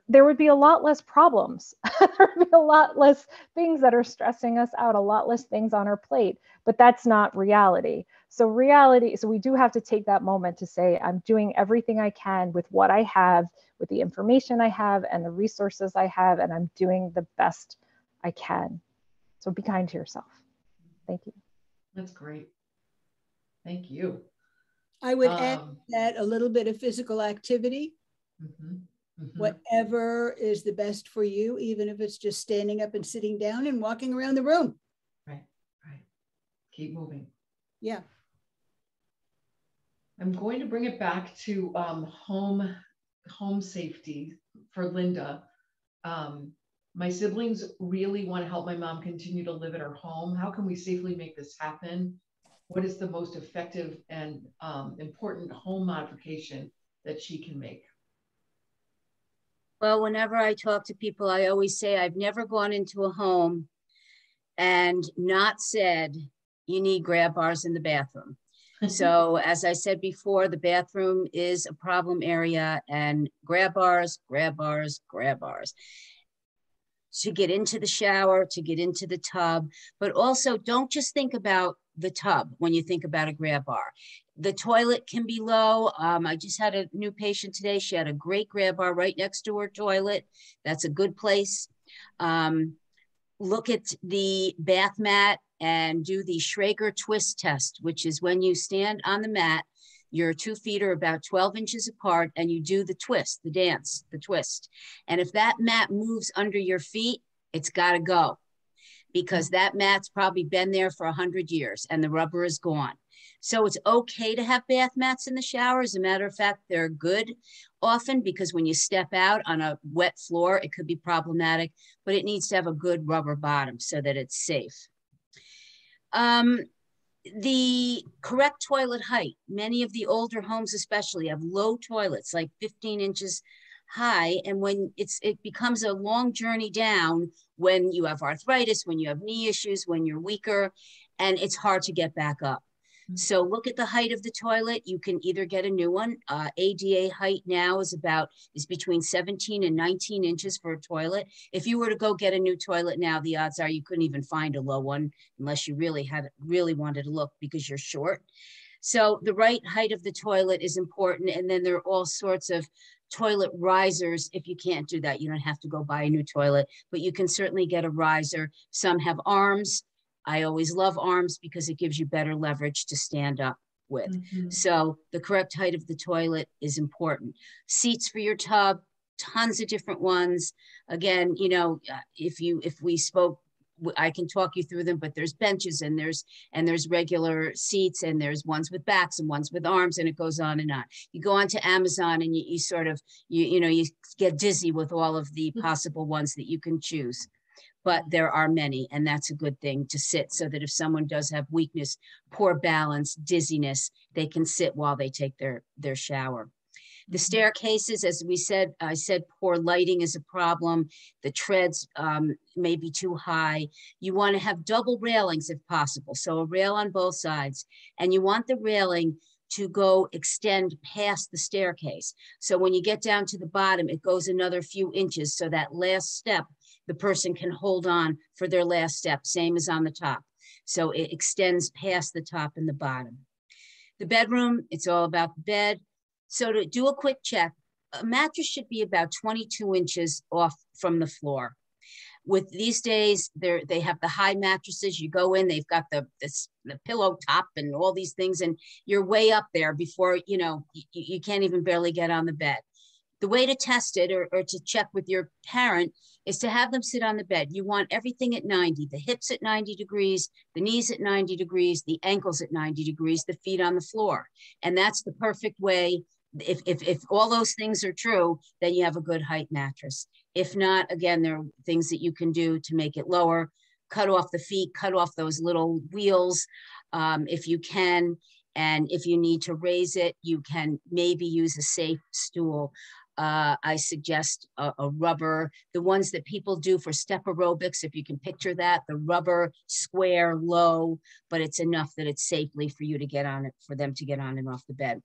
there would be a lot less problems. There would be a lot less things that are stressing us out, a lot less things on our plate, but that's not reality. So reality, so we do have to take that moment to say, I'm doing everything I can with what I have, with the information I have and the resources I have, and I'm doing the best I can. So be kind to yourself. Thank you. That's great. Thank you. I would add that a little bit of physical activity, whatever is the best for you, even if it's just standing up and sitting down and walking around the room. Right, right. Keep moving. Yeah. I'm going to bring it back to home safety for Linda. My siblings really want to help my mom continue to live at her home. How can we safely make this happen? What is the most effective and important home modification that she can make? Well, whenever I talk to people, I always say I've never gone into a home and not said you need grab bars in the bathroom. So as I said before, the bathroom is a problem area, and grab bars, grab bars, grab bars. To get into the shower, to get into the tub, but also don't just think about the tub when you think about a grab bar. The toilet can be low. I just had a new patient today. She had a great grab bar right next to her toilet. That's a good place. Look at the bath mat and do the Schrager twist test, which is when you stand on the mat, your 2 feet are about 12 inches apart, and you do the twist, the dance, the twist. And if that mat moves under your feet, it's got to go, because that mat's probably been there for 100 years and the rubber is gone. So it's okay to have bath mats in the shower. As a matter of fact, they're good often, because when you step out on a wet floor, it could be problematic, but it needs to have a good rubber bottom so that it's safe. The correct toilet height. Many of the older homes especially have low toilets, like 15 inches high. And when it becomes a long journey down when you have arthritis, when you have knee issues, when you're weaker, and it's hard to get back up. So look at the height of the toilet. You can either get a new one. ADA height now is between 17 and 19 inches for a toilet. If you were to go get a new toilet now, the odds are you couldn't even find a low one unless you really wanted to look, because you're short. So the right height of the toilet is important. And then there are all sorts of toilet risers. If you can't do that, you don't have to go buy a new toilet, but you can certainly get a riser. Some have arms. I always love arms because it gives you better leverage to stand up with. So the correct height of the toilet is important. Seats for your tub, tons of different ones. Again, you know, if we spoke, I can talk you through them, but there's benches and there's regular seats, and there's ones with backs and ones with arms, and it goes on and on. You go onto Amazon and you sort of, you get dizzy with all of the possible ones that you can choose. But there are many, and that's a good thing to sit, so that if someone does have weakness, poor balance, dizziness, they can sit while they take their shower. The staircases, as I said, poor lighting is a problem. The treads may be too high. You want to have double railings if possible, so a rail on both sides, and you want the railing to extend past the staircase. So when you get down to the bottom, it goes another few inches, so that last step, the person can hold on for their last step, same as on the top. So it extends past the top and the bottom. The bedroom, it's all about the bed. So to do a quick check, a mattress should be about 22 inches off from the floor. With these days, they have the high mattresses. You go in, they've got the pillow top and all these things, and you're way up there before, you can't even barely get on the bed. The way to test it or to check with your parent is to have them sit on the bed. You want everything at 90, the hips at 90 degrees, the knees at 90 degrees, the ankles at 90 degrees, the feet on the floor. And that's the perfect way. If all those things are true, then you have a good height mattress. If not, again, there are things that you can do to make it lower. Cut off the feet, cut off those little wheels if you can. And if you need to raise it, you can maybe use a safe stool. I suggest a rubber, the ones that people do for step aerobics, if you can picture that, the rubber, square, low, but it's enough that it's safely for you to get on it, for them to get on and off the bed.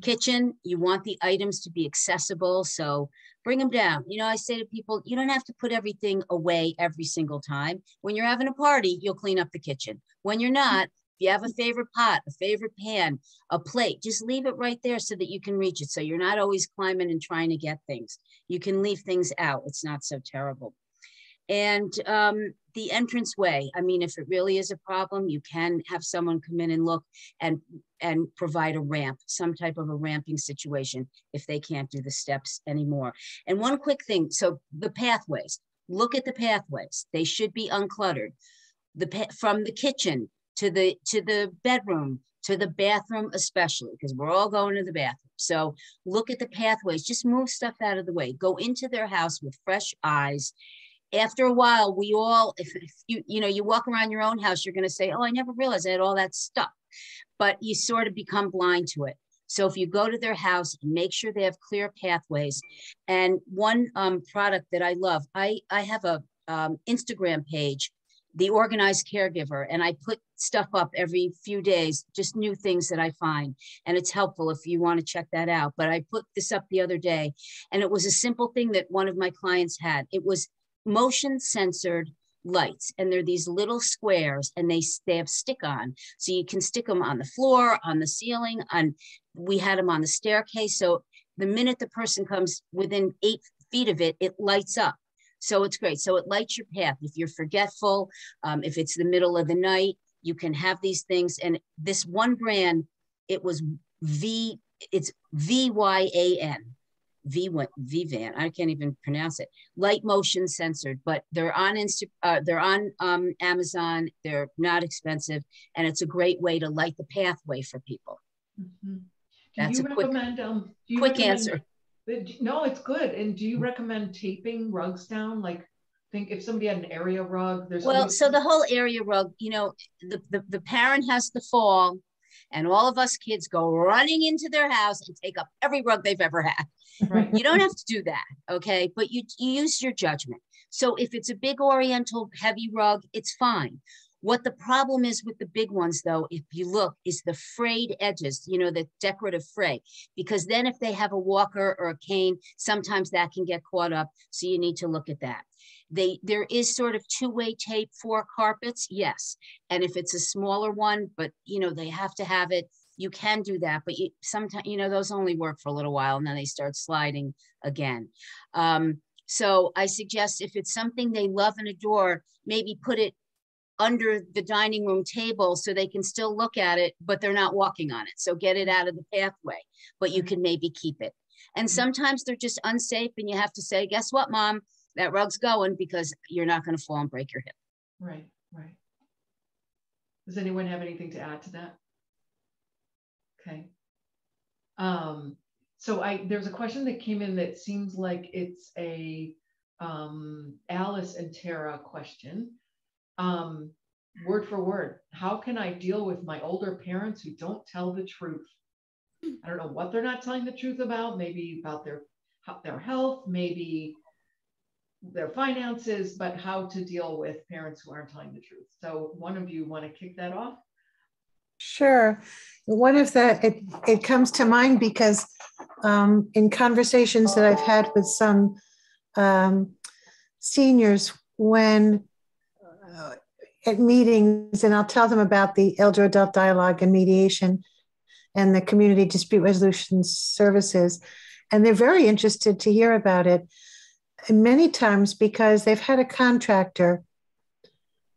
Kitchen, you want the items to be accessible, so bring them down. I say to people, you don't have to put everything away every single time. When you're having a party, you'll clean up the kitchen. When you're not, If you have a favorite pot, a favorite pan, a plate, just leave it right there so that you can reach it. So you're not always climbing and trying to get things. You can leave things out. It's not so terrible. And the entranceway, I mean, if it really is a problem, you can have someone come in and look and provide a ramp, some type of a ramping situation if they can't do the steps anymore. And one quick thing, so the pathways, look at the pathways. They should be uncluttered. From the kitchen to the bedroom, to the bathroom especially, because we're all going to the bathroom. So look at the pathways, just move stuff out of the way. Go into their house with fresh eyes. After a while, we all, if you walk around your own house, you're going to say, oh, I never realized I had all that stuff. But you sort of become blind to it. So if you go to their house, make sure they have clear pathways. And one product that I love, I have a Instagram page, The Organized Caregiver, and I put stuff up every few days, just new things that I find. And it's helpful if you want to check that out. But I put this up the other day, and it was a simple thing that one of my clients had. It was motion censored lights, and they're these little squares, and they have stick on, so you can stick them on the floor, on the ceiling, we had them on the staircase, so the minute the person comes within 8 feet of it, it lights up. So it's great. So it lights your path. If you're forgetful, if it's the middle of the night, you can have these things. And this one brand, it's VYAN. VVAN, I can't even pronounce it. Light motion censored, but they're on Amazon. They're not expensive, and it's a great way to light the pathway for people. Mm-hmm. That's a quick answer. No, it's good. And do you recommend taping rugs down? Like, think if somebody had an area rug, so the whole area rug, the parent has to fall, and all of us kids go running into their house and take up every rug they've ever had. Right. You don't have to do that, okay? But you use your judgment. So if it's a big oriental heavy rug, it's fine. What the problem is with the big ones, though, if you look, is the frayed edges, the decorative fray. Because then if they have a walker or a cane, sometimes that can get caught up. So you need to look at that. There is sort of two-way tape for carpets, yes. And if it's a smaller one, but they have to have it, you can do that. But sometimes, those only work for a little while, and then they start sliding again. So I suggest if it's something they love and adore, maybe put it under the dining room table so they can still look at it, but they're not walking on it. So get it out of the pathway, but you can maybe keep it. And sometimes they're just unsafe, and you have to say, guess what, Mom? That rug's going, because you're not going to fall and break your hip. Right. Does anyone have anything to add to that? Okay. So there's a question that came in that seems like it's a Alice and Tara question. Word for word, how can I deal with my older parents who don't tell the truth? I don't know what they're not telling the truth about, maybe about their health, maybe their finances, but how to deal with parents who aren't telling the truth. So one of you want to kick that off? Sure. One of it comes to mind because in conversations that I've had with some seniors when at meetings, and I'll tell them about the elder adult dialogue and mediation and the community dispute resolution services, and they're very interested to hear about it. And many times because they've had a contractor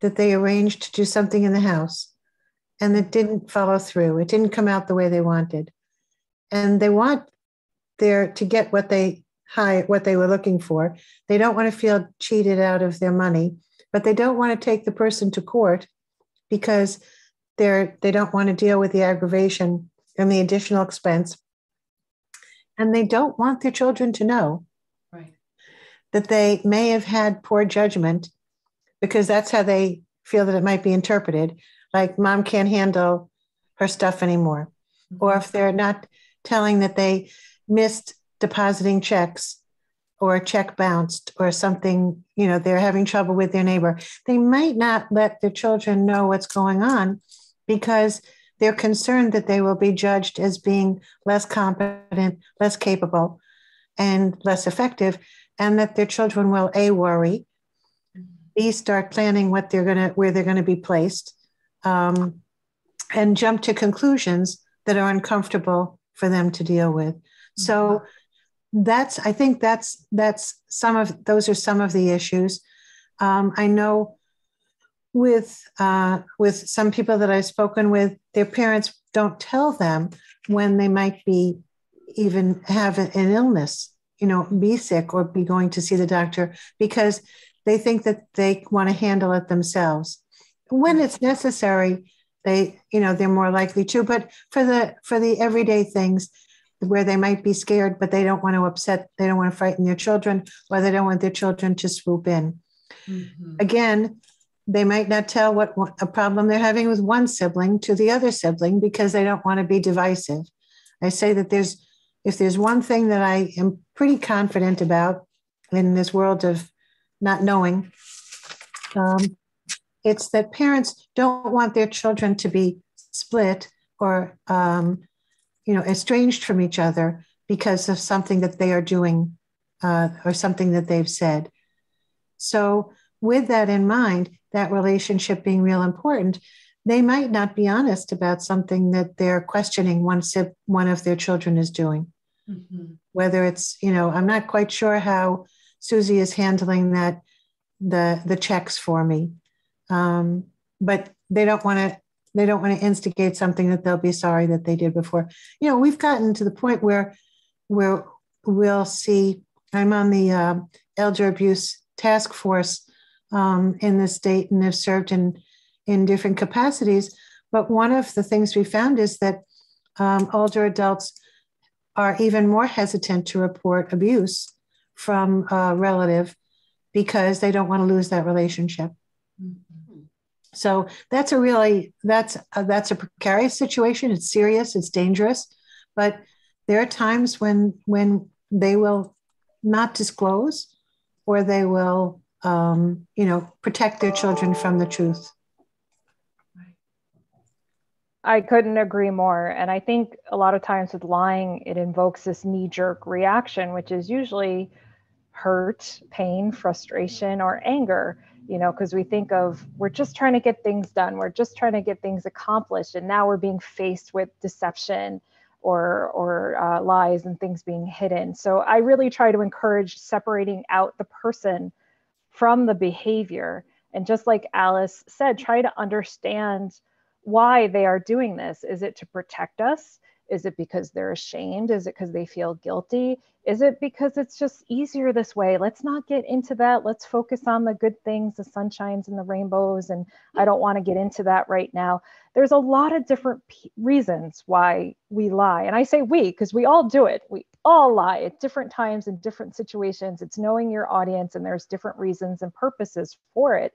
that they arranged to do something in the house, and it didn't follow through. It didn't come out the way they wanted. And they want to get what they were looking for. They don't want to feel cheated out of their money, but they don't want to take the person to court because they don't want to deal with the aggravation and the additional expense. And they don't want their children to know that they may have had poor judgment, because that's how they feel that it might be interpreted. Like, Mom can't handle her stuff anymore. Mm-hmm. Or if they're not telling that they missed depositing checks, or a check bounced, or something, they're having trouble with their neighbor, they might not let their children know what's going on because they're concerned that they will be judged as being less competent, less capable, and less effective, and that their children will A, worry, B, start planning where they're going to be placed, and jump to conclusions that are uncomfortable for them to deal with. So I think those are some of the issues. I know with some people that I've spoken with, their parents don't tell them when they might be even have an illness, be sick or be going to see the doctor, because they think that they want to handle it themselves. When it's necessary, they're more likely to. But for the everyday things where they might be scared, but they don't want to frighten their children, or they don't want their children to swoop in. Again, they might not tell what a problem they're having with one sibling to the other sibling because they don't want to be divisive. I say that if there's one thing that I am pretty confident about in this world of not knowing, it's that parents don't want their children to be split or estranged from each other because of something that they are doing or something that they've said. So with that in mind, that relationship being real important, they might not be honest about something that they're questioning one of their children is doing. Whether it's, I'm not quite sure how Susie is handling the checks for me. But they don't want to instigate something that they'll be sorry that they did before. We've gotten to the point where we'll see, I'm on the elder abuse task force in the state, and have served in different capacities. But one of the things we found is that older adults are even more hesitant to report abuse from a relative because they don't want to lose that relationship. So that's a precarious situation. It's serious, it's dangerous, but there are times when they will not disclose, or they will, protect their children from the truth. I couldn't agree more. And I think a lot of times with lying, it invokes this knee-jerk reaction, which is usually hurt, pain, frustration, or anger, because we think of, we're just trying to get things done. We're just trying to get things accomplished. And now we're being faced with deception or lies and things being hidden. So I really try to encourage separating out the person from the behavior. And just like Alice said, try to understand why they are doing this. Is it to protect us? Is it because they're ashamed? Is it because they feel guilty? Is it because it's just easier this way? Let's not get into that. Let's focus on the good things, the sunshines and the rainbows. And I don't want to get into that right now. There's a lot of different reasons why we lie. And I say we, because we all do it. We all lie at different times in different situations. It's knowing your audience, and there's different reasons and purposes for it.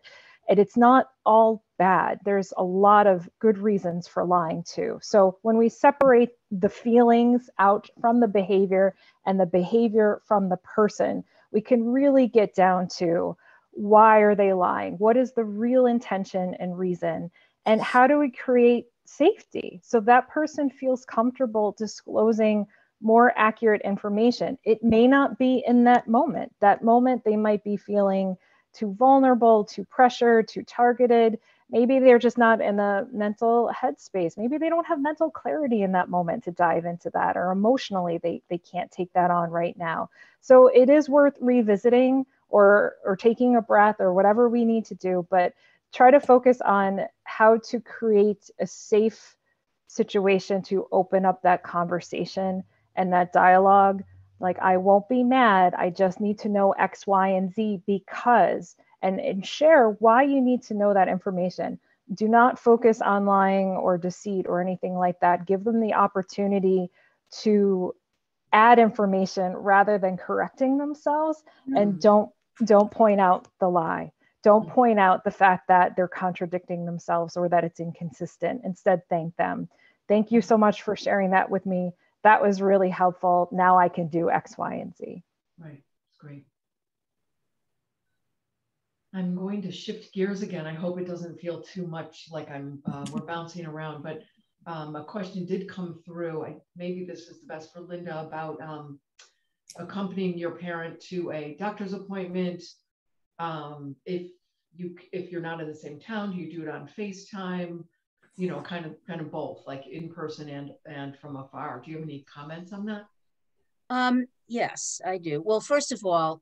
And it's not all bad. There's a lot of good reasons for lying too. So when we separate the feelings out from the behavior and the behavior from the person, we can really get down to why are they lying? What is the real intention and reason? And how do we create safety so that person feels comfortable disclosing more accurate information? It may not be in that moment. That moment they might be feeling too vulnerable, too pressured, too targeted. Maybe they're just not in the mental headspace. Maybe they don't have mental clarity in that moment to dive into that, or emotionally they can't take that on right now. So it is worth revisiting or taking a breath or whatever we need to do, but try to focus on how to create a safe situation to open up that conversation and that dialogue. Like, I won't be mad. I just need to know X, Y, and Z because, and share why you need to know that information. Do not focus on lying or deceit or anything like that. Give them the opportunity to add information rather than correcting themselves. And don't point out the lie. Don't point out the fact that they're contradicting themselves or that it's inconsistent. Instead, thank them. Thank you so much for sharing that with me. That was really helpful. Now I can do X, Y, and Z. Right, great. I'm going to shift gears again. I hope it doesn't feel too much like we're bouncing around, but a question did come through. Maybe this is the best for Linda about accompanying your parent to a doctor's appointment. If you're not in the same town, do you do it on FaceTime? you know, kind of both, like in person and from afar. Do you have any comments on that? Yes, I do. Well, first of all,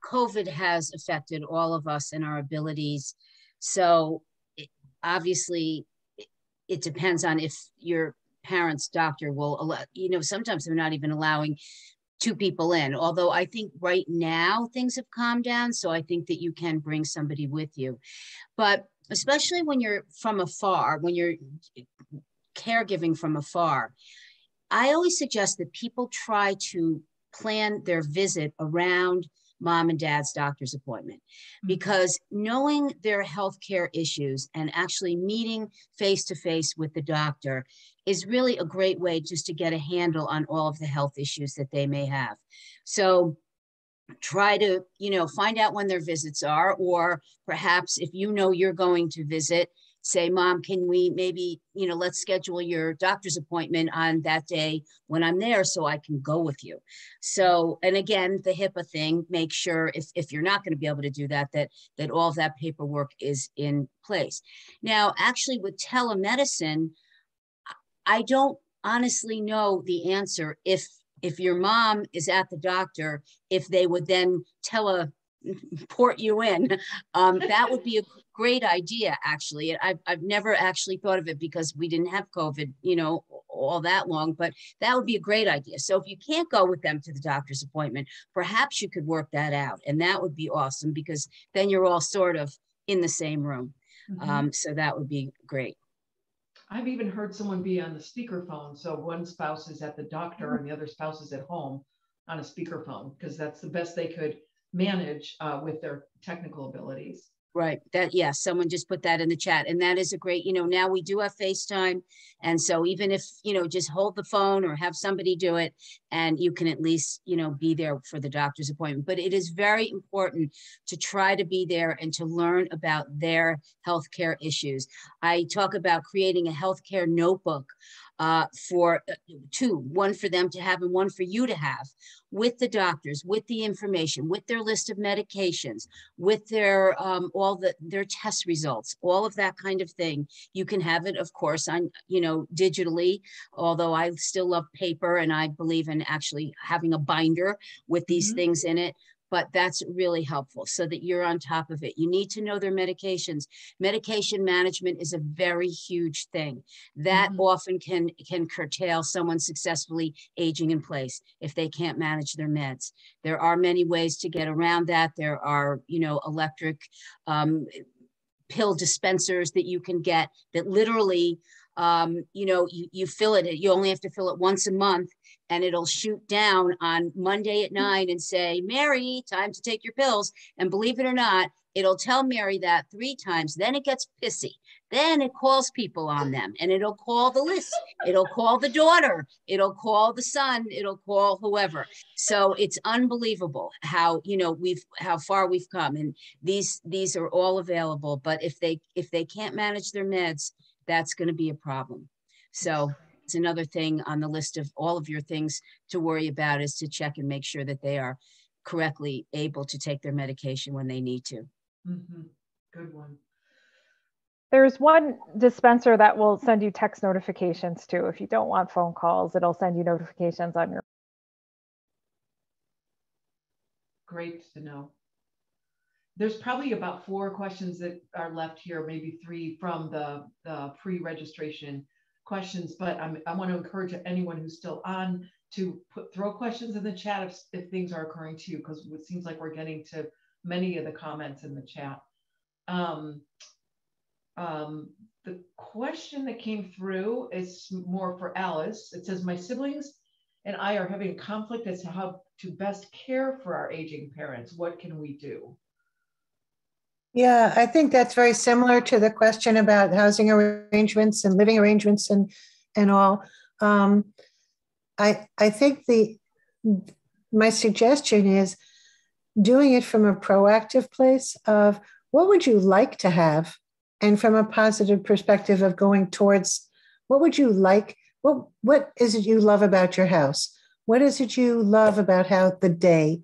COVID has affected all of us and our abilities. So obviously, it depends on if your parent's doctor will allow, you know, sometimes they're not even allowing two people in. Although I think right now things have calmed down. So I think that you can bring somebody with you. But especially when you're from afar, when you're caregiving from afar, I always suggest that people try to plan their visit around mom and dad's doctor's appointment, because knowing their healthcare issues and actually meeting face to face with the doctor is really a great way just to get a handle on all of the health issues that they may have. So try to, you know, find out when their visits are, or perhaps if you know you're going to visit, say, Mom, can we maybe, you know, let's schedule your doctor's appointment on that day when I'm there so I can go with you. So, and again, the HIPAA thing, make sure if you're not going to be able to do that, that all of that paperwork is in place. Now, actually with telemedicine, I don't honestly know the answer if your mom is at the doctor, if they would then teleport you in. That would be a great idea, actually. I've never actually thought of it because we didn't have COVID, you know, all that long, but that would be a great idea. So if you can't go with them to the doctor's appointment, perhaps you could work that out. And that would be awesome, because then you're all sort of in the same room. So that would be great. I've even heard someone be on the speakerphone. So one spouse is at the doctor and the other spouse is at home on a speakerphone, because that's the best they could manage with their technical abilities. Right. That, yeah, someone just put that in the chat. And that is a great, you know, now we do have FaceTime. And so even if, you know, just hold the phone or have somebody do it, and you can at least, you know, be there for the doctor's appointment. But it is very important to try to be there and to learn about their healthcare issues. I talk about creating a healthcare notebook for one for them to have and one for you to have, with the doctors, with the information, with their list of medications, with their their test results, all of that kind of thing. You can have it, of course, on, you know, digitally, although I still love paper and I believe in actually having a binder with these things in it. But that's really helpful so that you're on top of it. You need to know their medications. Medication management is a very huge thing that often can curtail someone successfully aging in place if they can't manage their meds. There are many ways to get around that. There are, you know, electric pill dispensers that you can get that literally, you know, you fill it, you only have to fill it once a month, and it'll shoot down on Monday at 9 and say, Mary, time to take your pills. And believe it or not, it'll tell Mary that 3 times. Then it gets pissy. Then it calls people on them, and it'll call the list. It'll call the daughter. It'll call the son. It'll call whoever. So it's unbelievable how, you know, how far we've come. And these are all available. But if they can't manage their meds, that's going to be a problem. So it's another thing on the list of all of your things to worry about, is to check and make sure that they are correctly able to take their medication when they need to. Good one. There's one dispenser that will send you text notifications too. If you don't want phone calls, it'll send you notifications on your. Great to know. There's probably about 4 questions that are left here, maybe 3 from the pre-registration questions, but I want to encourage anyone who's still on to throw questions in the chat if things are occurring to you, because it seems like we're getting to many of the comments in the chat. The question that came through is more for Alice. It says, my siblings and I are having a conflict as to how to best care for our aging parents. What can we do? Yeah, I think that's very similar to the question about housing arrangements and living arrangements and all. I think my suggestion is doing it from a proactive place of what would you like to have, and from a positive perspective of going towards what would you like, what is it you love about your house? What is it you love about how the day?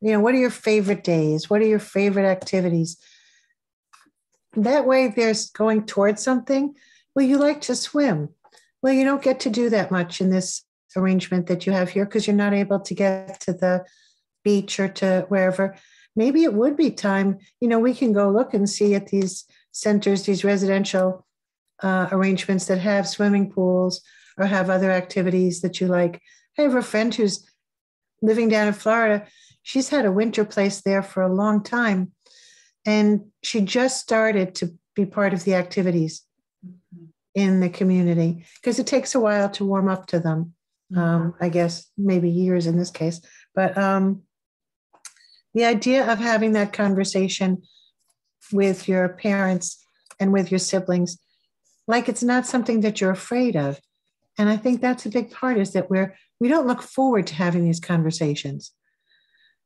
You know, what are your favorite days? What are your favorite activities? that way there's going towards something. Well, you like to swim. Well, you don't get to do that much in this arrangement that you have here because you're not able to get to the beach or to wherever. Maybe it would be time, we can go look and see at these centers, these residential arrangements that have swimming pools or have other activities that you like. I have a friend who's living down in Florida. She's had a winter place there for a long time. And she just started to be part of the activities in the community because it takes a while to warm up to them. I guess maybe years in this case. But the idea of having that conversation with your parents and with your siblings, like it's not something that you're afraid of. And I think that's a big part, is that we don't look forward to having these conversations.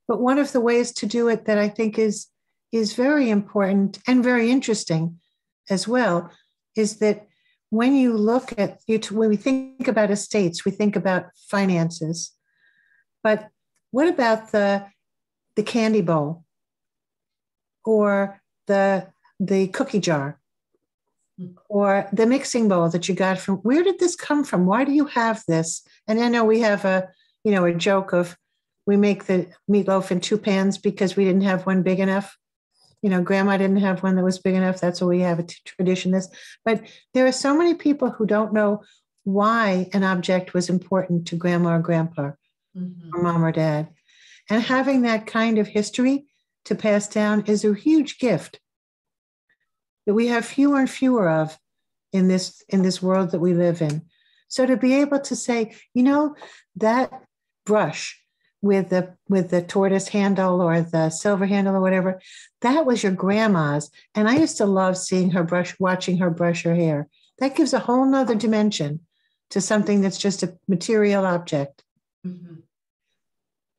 But one of the ways to do it that I think is very important and very interesting as well is that when you look at, when we think about estates, we think about finances. But what about the candy bowl or the cookie jar or the mixing bowl that you got from, where did this come from? Why do you have this? And I know we have a joke of, we make the meatloaf in 2 pans because we didn't have one big enough. Grandma didn't have one that was big enough. That's what we have a tradition is. But there are so many people who don't know why an object was important to grandma or grandpa or mom or dad. And having that kind of history to pass down is a huge gift that we have fewer and fewer of in this world that we live in. So to be able to say, that brush with the tortoise handle or the silver handle or whatever, that was your grandma's. And I used to love seeing her watching her brush her hair. That gives a whole nother dimension to something that's just a material object. Mm-hmm.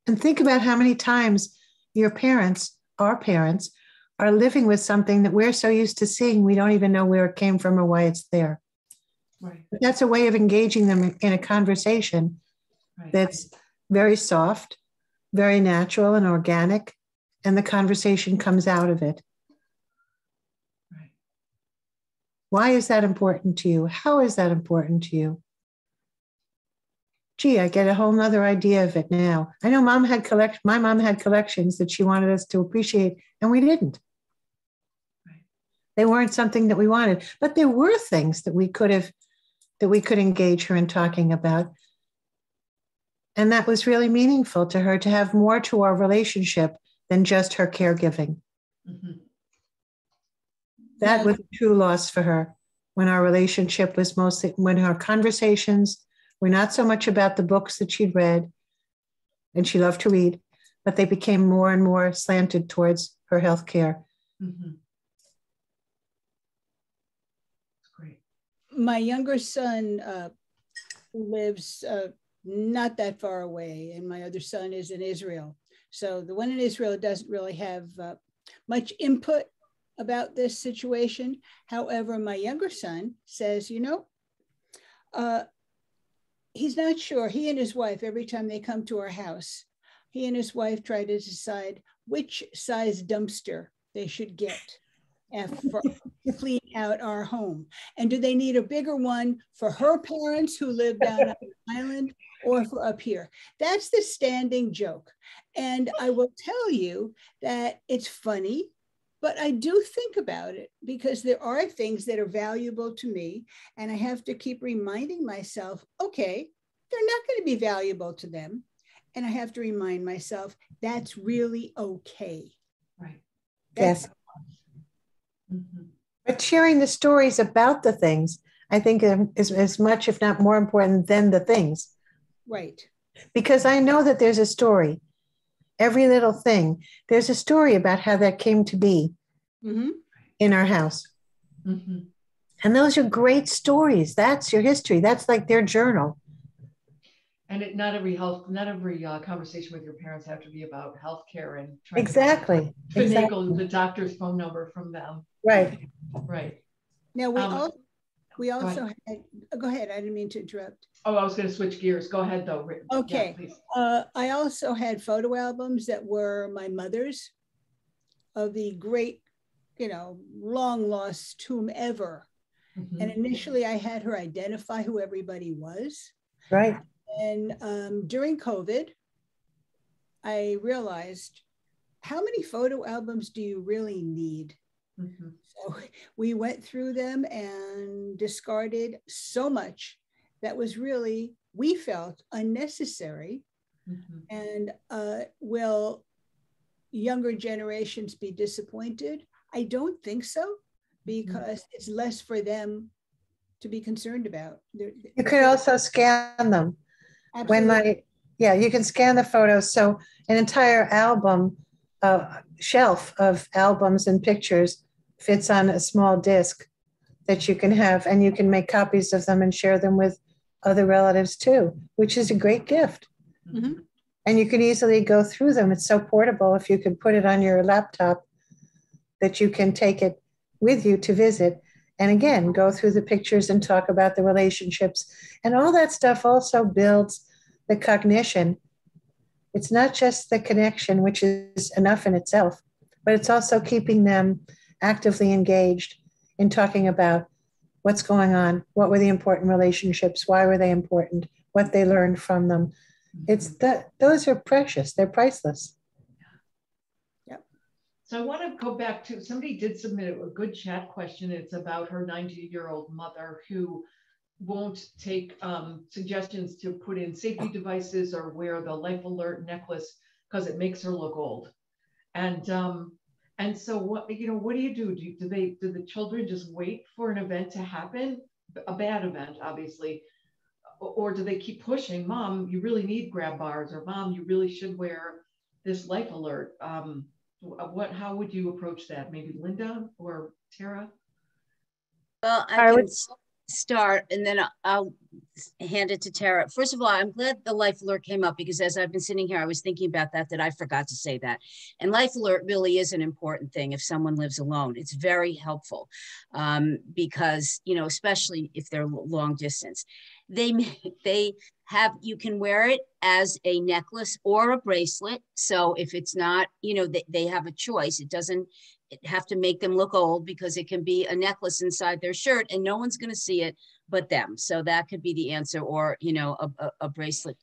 And think about how many times your parents, our parents, are living with something that we're so used to seeing, we don't even know where it came from or why it's there. Right. But that's a way of engaging them in a conversation that's very soft, very natural and organic, and the conversation comes out of it. Right. Why is that important to you? How is that important to you? Gee, I get a whole nother idea of it now. I know my mom had collections that she wanted us to appreciate, and we didn't. Right. They weren't something that we wanted, but there were things that we could engage her in talking about. And that was really meaningful to her, to have more to our relationship than just her caregiving. Mm-hmm. That was a true loss for her, when our relationship was when our conversations were not so much about the books that she'd read, and she loved to read, but they became more and more slanted towards her health care. Mm-hmm. That's great. My younger son lives not that far away, and my other son is in Israel. So the one in Israel doesn't really have much input about this situation. However, my younger son says, he's not sure. He and his wife, every time they come to our house, he and his wife try to decide which size dumpster they should get for clean out our home. And do they need a bigger one for her parents who live down on the island or for up here? That's the standing joke. And I will tell you that it's funny, but I do think about it because there are things that are valuable to me. And I have to keep reminding myself, okay, they're not going to be valuable to them. And I have to remind myself, that's really okay. Right. Yes. Mm-hmm. But sharing the stories about the things, I think, is as much, if not more important than the things. Right. Because I know that there's a story. Every little thing, there's a story about how that came to be in our house. Mm-hmm. And those are great stories. That's your history. That's like their journal. And not every conversation with your parents have to be about healthcare and trying to finagle the doctor's phone number from them. Right. Right. Now we also had. Go ahead. I didn't mean to interrupt. Oh, I was going to switch gears. Go ahead, though. Okay. Yeah, I also had photo albums that were my mother's of the great long lost whomever. Mhm. And initially I had her identify who everybody was. Right. And during COVID, I realized, how many photo albums do you really need? Mhm. So we went through them and discarded so much that was really, we felt, unnecessary. Mhm. And will younger generations be disappointed? I don't think so, because it's less for them to be concerned about. You could also scan them. Absolutely. You can scan the photos. So an entire album, shelf of albums and pictures fits on a small disc that you can have, and you can make copies of them and share them with other relatives too, which is a great gift. Mhm. And you can easily go through them. It's so portable. If you can put it on your laptop, that you can take it with you to visit. And again, go through the pictures and talk about the relationships. And all that stuff also builds the cognition. It's not just the connection, which is enough in itself, but it's also keeping them actively engaged in talking about what's going on, what were the important relationships, why were they important, what they learned from them. It's that those are precious, they're priceless. So I want to go back to, somebody did submit a good chat question. It's about her 90-year-old mother who won't take suggestions to put in safety devices or wear the life alert necklace because it makes her look old. And so what do you do? Do the children just wait for an event to happen, a bad event, obviously, or do they keep pushing? Mom, you really need grab bars, or Mom, you really should wear this life alert. How would you approach that? Maybe Linda or Tara? Well, I can start and then I'll hand it to Tara. First of all, I'm glad the Life Alert came up, because as I've been sitting here, I was thinking about that I forgot to say that. And Life Alert really is an important thing if someone lives alone. It's very helpful because, especially if they're long distance. You can wear it as a necklace or a bracelet. So if it's not, they have a choice. It doesn't have to make them look old, because it can be a necklace inside their shirt and no one's going to see it but them. So that could be the answer, or, a bracelet.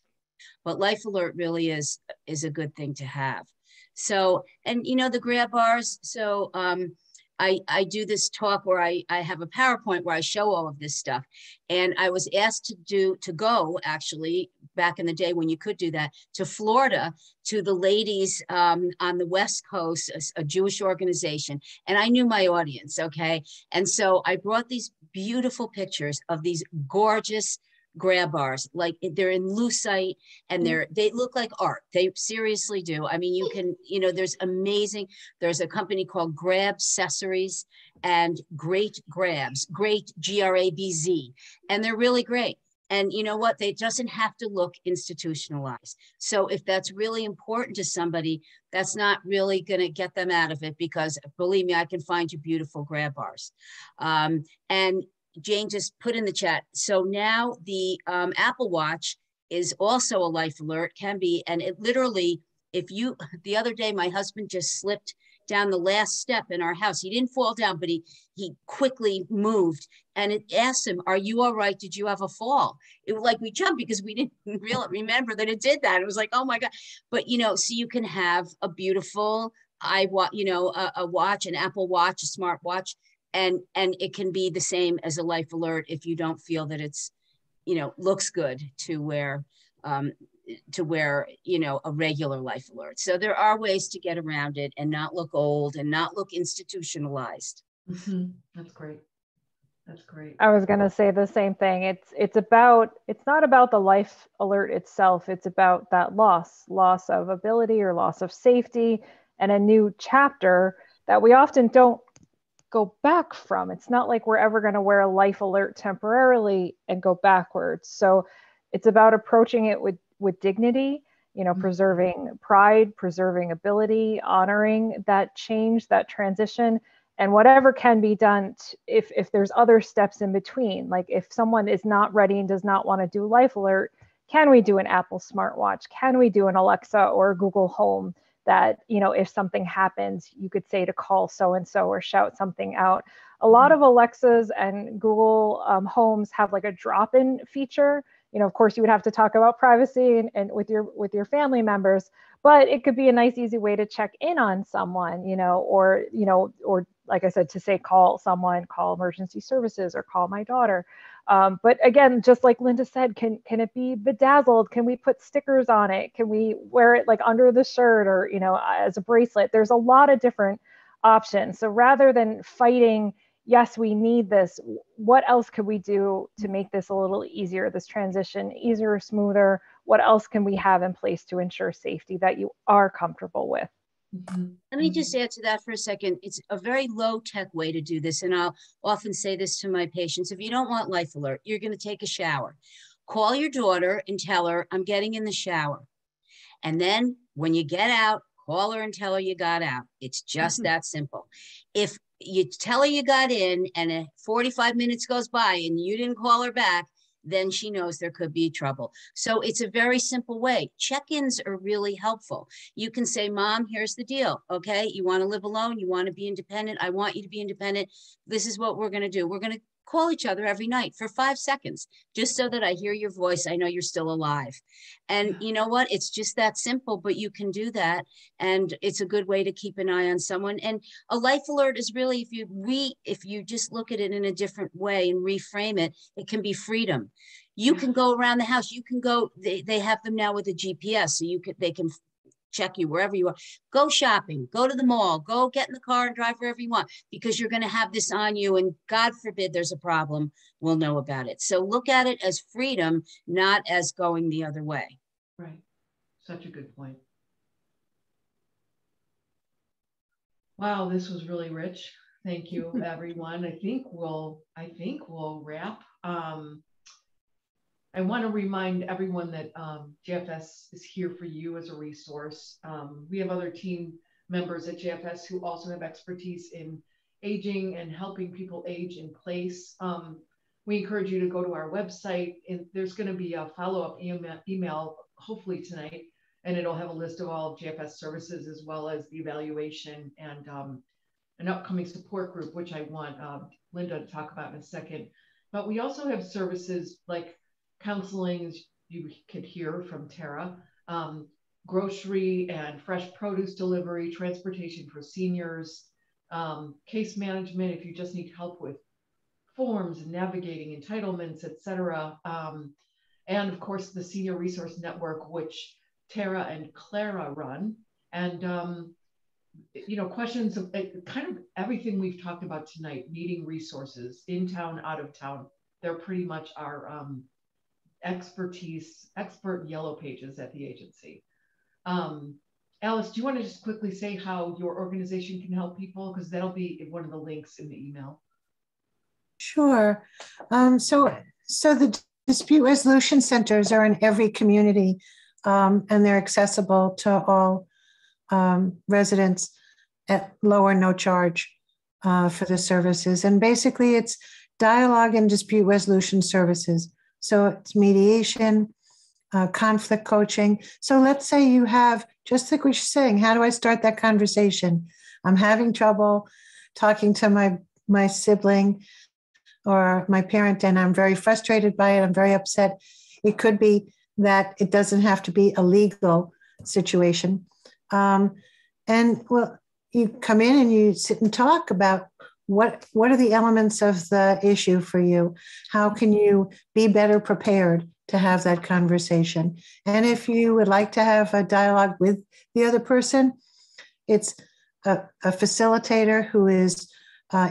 But Life Alert really is a good thing to have. So, and, the grab bars. So, I do this talk where I have a PowerPoint where I show all of this stuff. And I was asked to go actually back in the day when you could do that, to Florida, to the ladies on the West Coast, a Jewish organization. And I knew my audience, okay? And so I brought these beautiful pictures of these gorgeous grab bars. Like, they're in lucite and they look like art. They seriously do. I mean, you can, there's a company called Grab Accessories and Great Grabs, Great GRABZ, and they're really great. And you know what? They doesn't have to look institutionalized. So if that's really important to somebody, that's not really going to get them out of it, because believe me, I can find you beautiful grab bars. And Jane just put in the chat. So now the Apple Watch is also a Life Alert, can be, and it literally, the other day, my husband just slipped down the last step in our house. He didn't fall down, but he quickly moved, and it asked him, "Are you all right? Did you have a fall?" It was like we jumped because we didn't really remember that it did that. It was like, oh my God. But, so you can have a beautiful a watch, an Apple Watch, a smart watch, and it can be the same as a Life Alert if you don't feel that it's, looks good to wear a regular Life Alert. So there are ways to get around it and not look old and not look institutionalized. Mm-hmm. That's great. That's great. I was going to say the same thing. It's not about the Life Alert itself. It's about that loss of ability or loss of safety, and a new chapter that we often don't go back from. It's not like we're ever going to wear a Life Alert temporarily and go backwards. So it's about approaching it with dignity, preserving pride, preserving ability, honoring that change, that transition, and whatever can be done if there's other steps in between. Like if someone is not ready and does not want to do Life Alert, can we do an Apple smartwatch? Can we do an Alexa or Google Home? that, you know, if something happens, you could say to call so-and-so or shout something out. A lot of Alexas and Google Homes have like a drop-in feature. You know, of course, you would have to talk about privacy and with your family members, but it could be a nice, easy way to check in on someone, or like I said, to say, call someone, call emergency services, or call my daughter. But again, just like Linda said, can it be bedazzled? Can we put stickers on it? Can we wear it like under the shirt or, as a bracelet? There's a lot of different options. So rather than fighting, yes, we need this, what else could we do to make this a little easier, this transition easier, smoother? What else can we have in place to ensure safety that you are comfortable with? Let me just add to that for a second. It's a very low tech way to do this. And I'll often say this to my patients. If you don't want life alert, you're going to take a shower. Call your daughter and tell her, I'm getting in the shower. And then when you get out, call her and tell her you got out. It's just that simple. If you tell her you got in and 45 minutes goes by and you didn't call her back, then she knows there could be trouble. So it's a very simple way. Check-ins are really helpful. You can say, Mom, here's the deal. Okay, you want to live alone? You want to be independent? I want you to be independent. This is what we're going to do. We're going to call each other every night for 5 seconds, just so that I hear your voice. I know you're still alive. And you know what? It's just that simple, but you can do that. And it's a good way to keep an eye on someone. And a life alert is really, if you just look at it in a different way and reframe it, it can be freedom. You can go around the house. You can go, they have them now with a GPS, so they can check you wherever you are. Go shopping, go to the mall, go get in the car and drive wherever you want, because you're going to have this on you. And God forbid there's a problem, we'll know about it. So look at it as freedom, not as going the other way. Right. Such a good point. Wow, this was really rich. Thank you, everyone. I think we'll wrap. I want to remind everyone that JFS is here for you as a resource. We have other team members at JFS who also have expertise in aging and helping people age in place. We encourage you to go to our website, and there's going to be a follow-up email hopefully tonight, and it'll have a list of all of JFS services as well as the evaluation and an upcoming support group, which I want Linda to talk about in a second. But we also have services like counseling, as you could hear from Tara, grocery and fresh produce delivery, transportation for seniors, case management if you just need help with forms and navigating entitlements, etc. And of course, the Senior Resource Network, which Tara and Clara run. And questions of kind of everything we've talked about tonight, needing resources in town, out of town, they're pretty much our expert yellow pages at the agency. Alice, do you want to just quickly say how your organization can help people? Because that'll be one of the links in the email. Sure. So the dispute resolution centers are in every community, and they're accessible to all residents at low or no charge for the services. And basically it's dialogue and dispute resolution services. So it's mediation, conflict coaching. So let's say you have, just like what you're saying, how do I start that conversation? I'm having trouble talking to my sibling or my parent, and I'm very frustrated by it. I'm very upset. It could be that it doesn't have to be a legal situation. And well, you come in and you sit and talk about what are the elements of the issue for you? How can you be better prepared to have that conversation? And if you would like to have a dialogue with the other person, it's a facilitator who is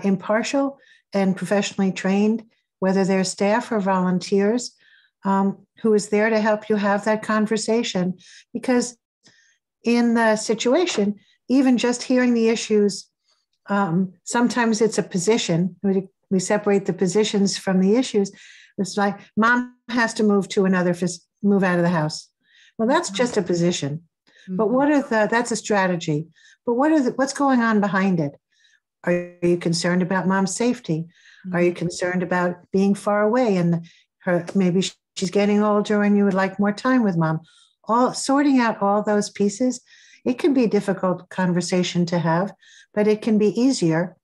impartial and professionally trained, whether they're staff or volunteers, who is there to help you have that conversation. Because in the situation, even just hearing the issues, sometimes it's a position. We separate the positions from the issues. It's like, Mom has to move out of the house. Well, that's just a position. But that's a strategy. But what's going on behind it? Are you concerned about Mom's safety? Are you concerned about being far away and maybe she's getting older and you would like more time with Mom? Sorting out all those pieces it can be a difficult conversation to have, but it can be easier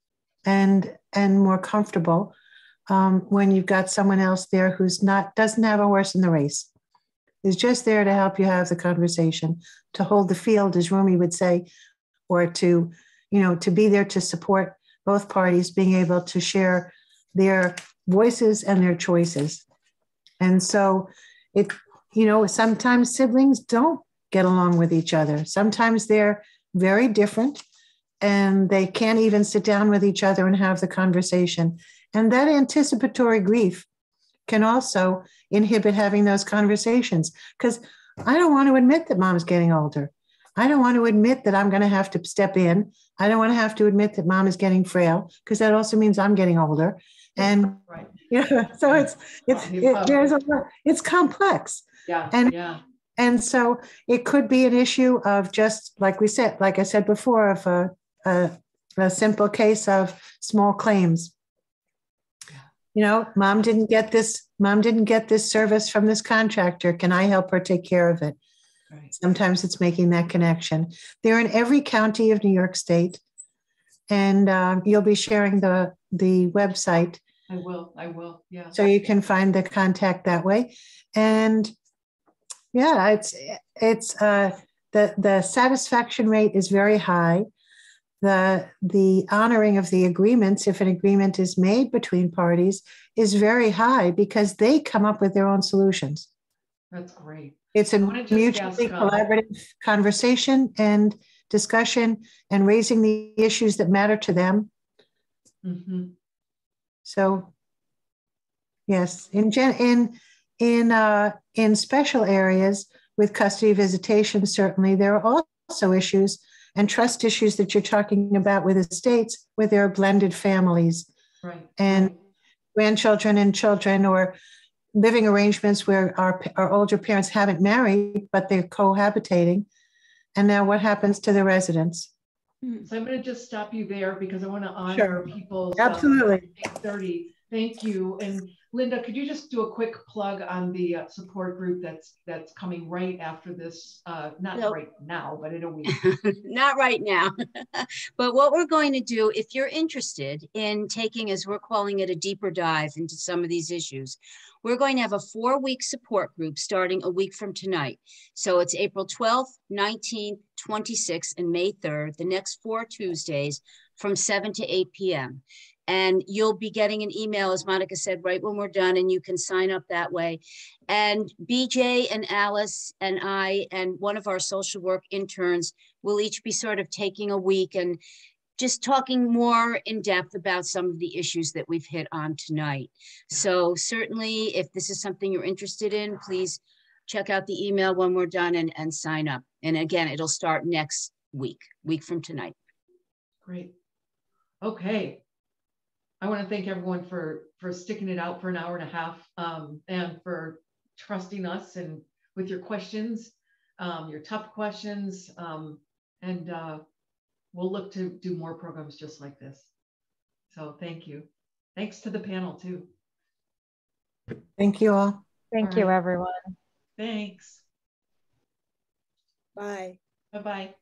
and more comfortable when you've got someone else there who's doesn't have a horse in the race, is just there to help you have the conversation, to hold the field, as Rumi would say, or to be there to support both parties being able to share their voices and their choices. And so sometimes siblings don't get along with each other. Sometimes they're very different and they can't even sit down with each other and have the conversation. And that anticipatory grief can also inhibit having those conversations, because I don't want to admit that mom's getting older. I don't want to admit that I'm going to have to step in. I don't want to have to admit that mom is getting frail, because that also means I'm getting older. And right. So it's complex. Yeah. And so it could be an issue of, just like I said before, of a simple case of small claims. Mom didn't get this service from this contractor. Can I help her take care of it? Right. Sometimes it's making that connection. They're in every county of New York State, and you'll be sharing the website. I will. Yeah. So you can find the contact that way. And yeah, it's the satisfaction rate is very high. The honoring of the agreements, if an agreement is made between parties, is very high, because they come up with their own solutions. That's great. It's a mutually collaborative conversation and discussion, and raising the issues that matter to them. Mm-hmm. So, yes, in special areas with custody visitation, certainly there are also issues and trust issues that you're talking about with estates, where there are blended families, right, and grandchildren and children, or living arrangements where our older parents haven't married, but they're cohabitating. And now what happens to the residents? So I'm going to just stop you there, because I want to honor people's absolutely 8:30. Thank you. And Linda, could you just do a quick plug on the support group that's coming right after this? Not right now, but in a week. Not right now. But what we're going to do, if you're interested in taking, as we're calling it, a deeper dive into some of these issues, we're going to have a 4-week support group starting a week from tonight. So it's April 12th, 19th, 26th, and May 3rd, the next 4 Tuesdays from 7 to 8 p.m. And you'll be getting an email, as Monica said, right when we're done, and you can sign up that way. And BJ and Alice and I and one of our social work interns will each be sort of taking a week and just talking more in depth about some of the issues that we've hit on tonight. So certainly, if this is something you're interested in, please check out the email when we're done and sign up. And again, it'll start next week from tonight. Great. Okay. I want to thank everyone for sticking it out for an hour and a half, and for trusting us and with your questions, your tough questions, and we'll look to do more programs just like this. So thank you. Thanks to the panel too. Thank you all. Thank you, everyone. Thanks. Bye. Bye-bye.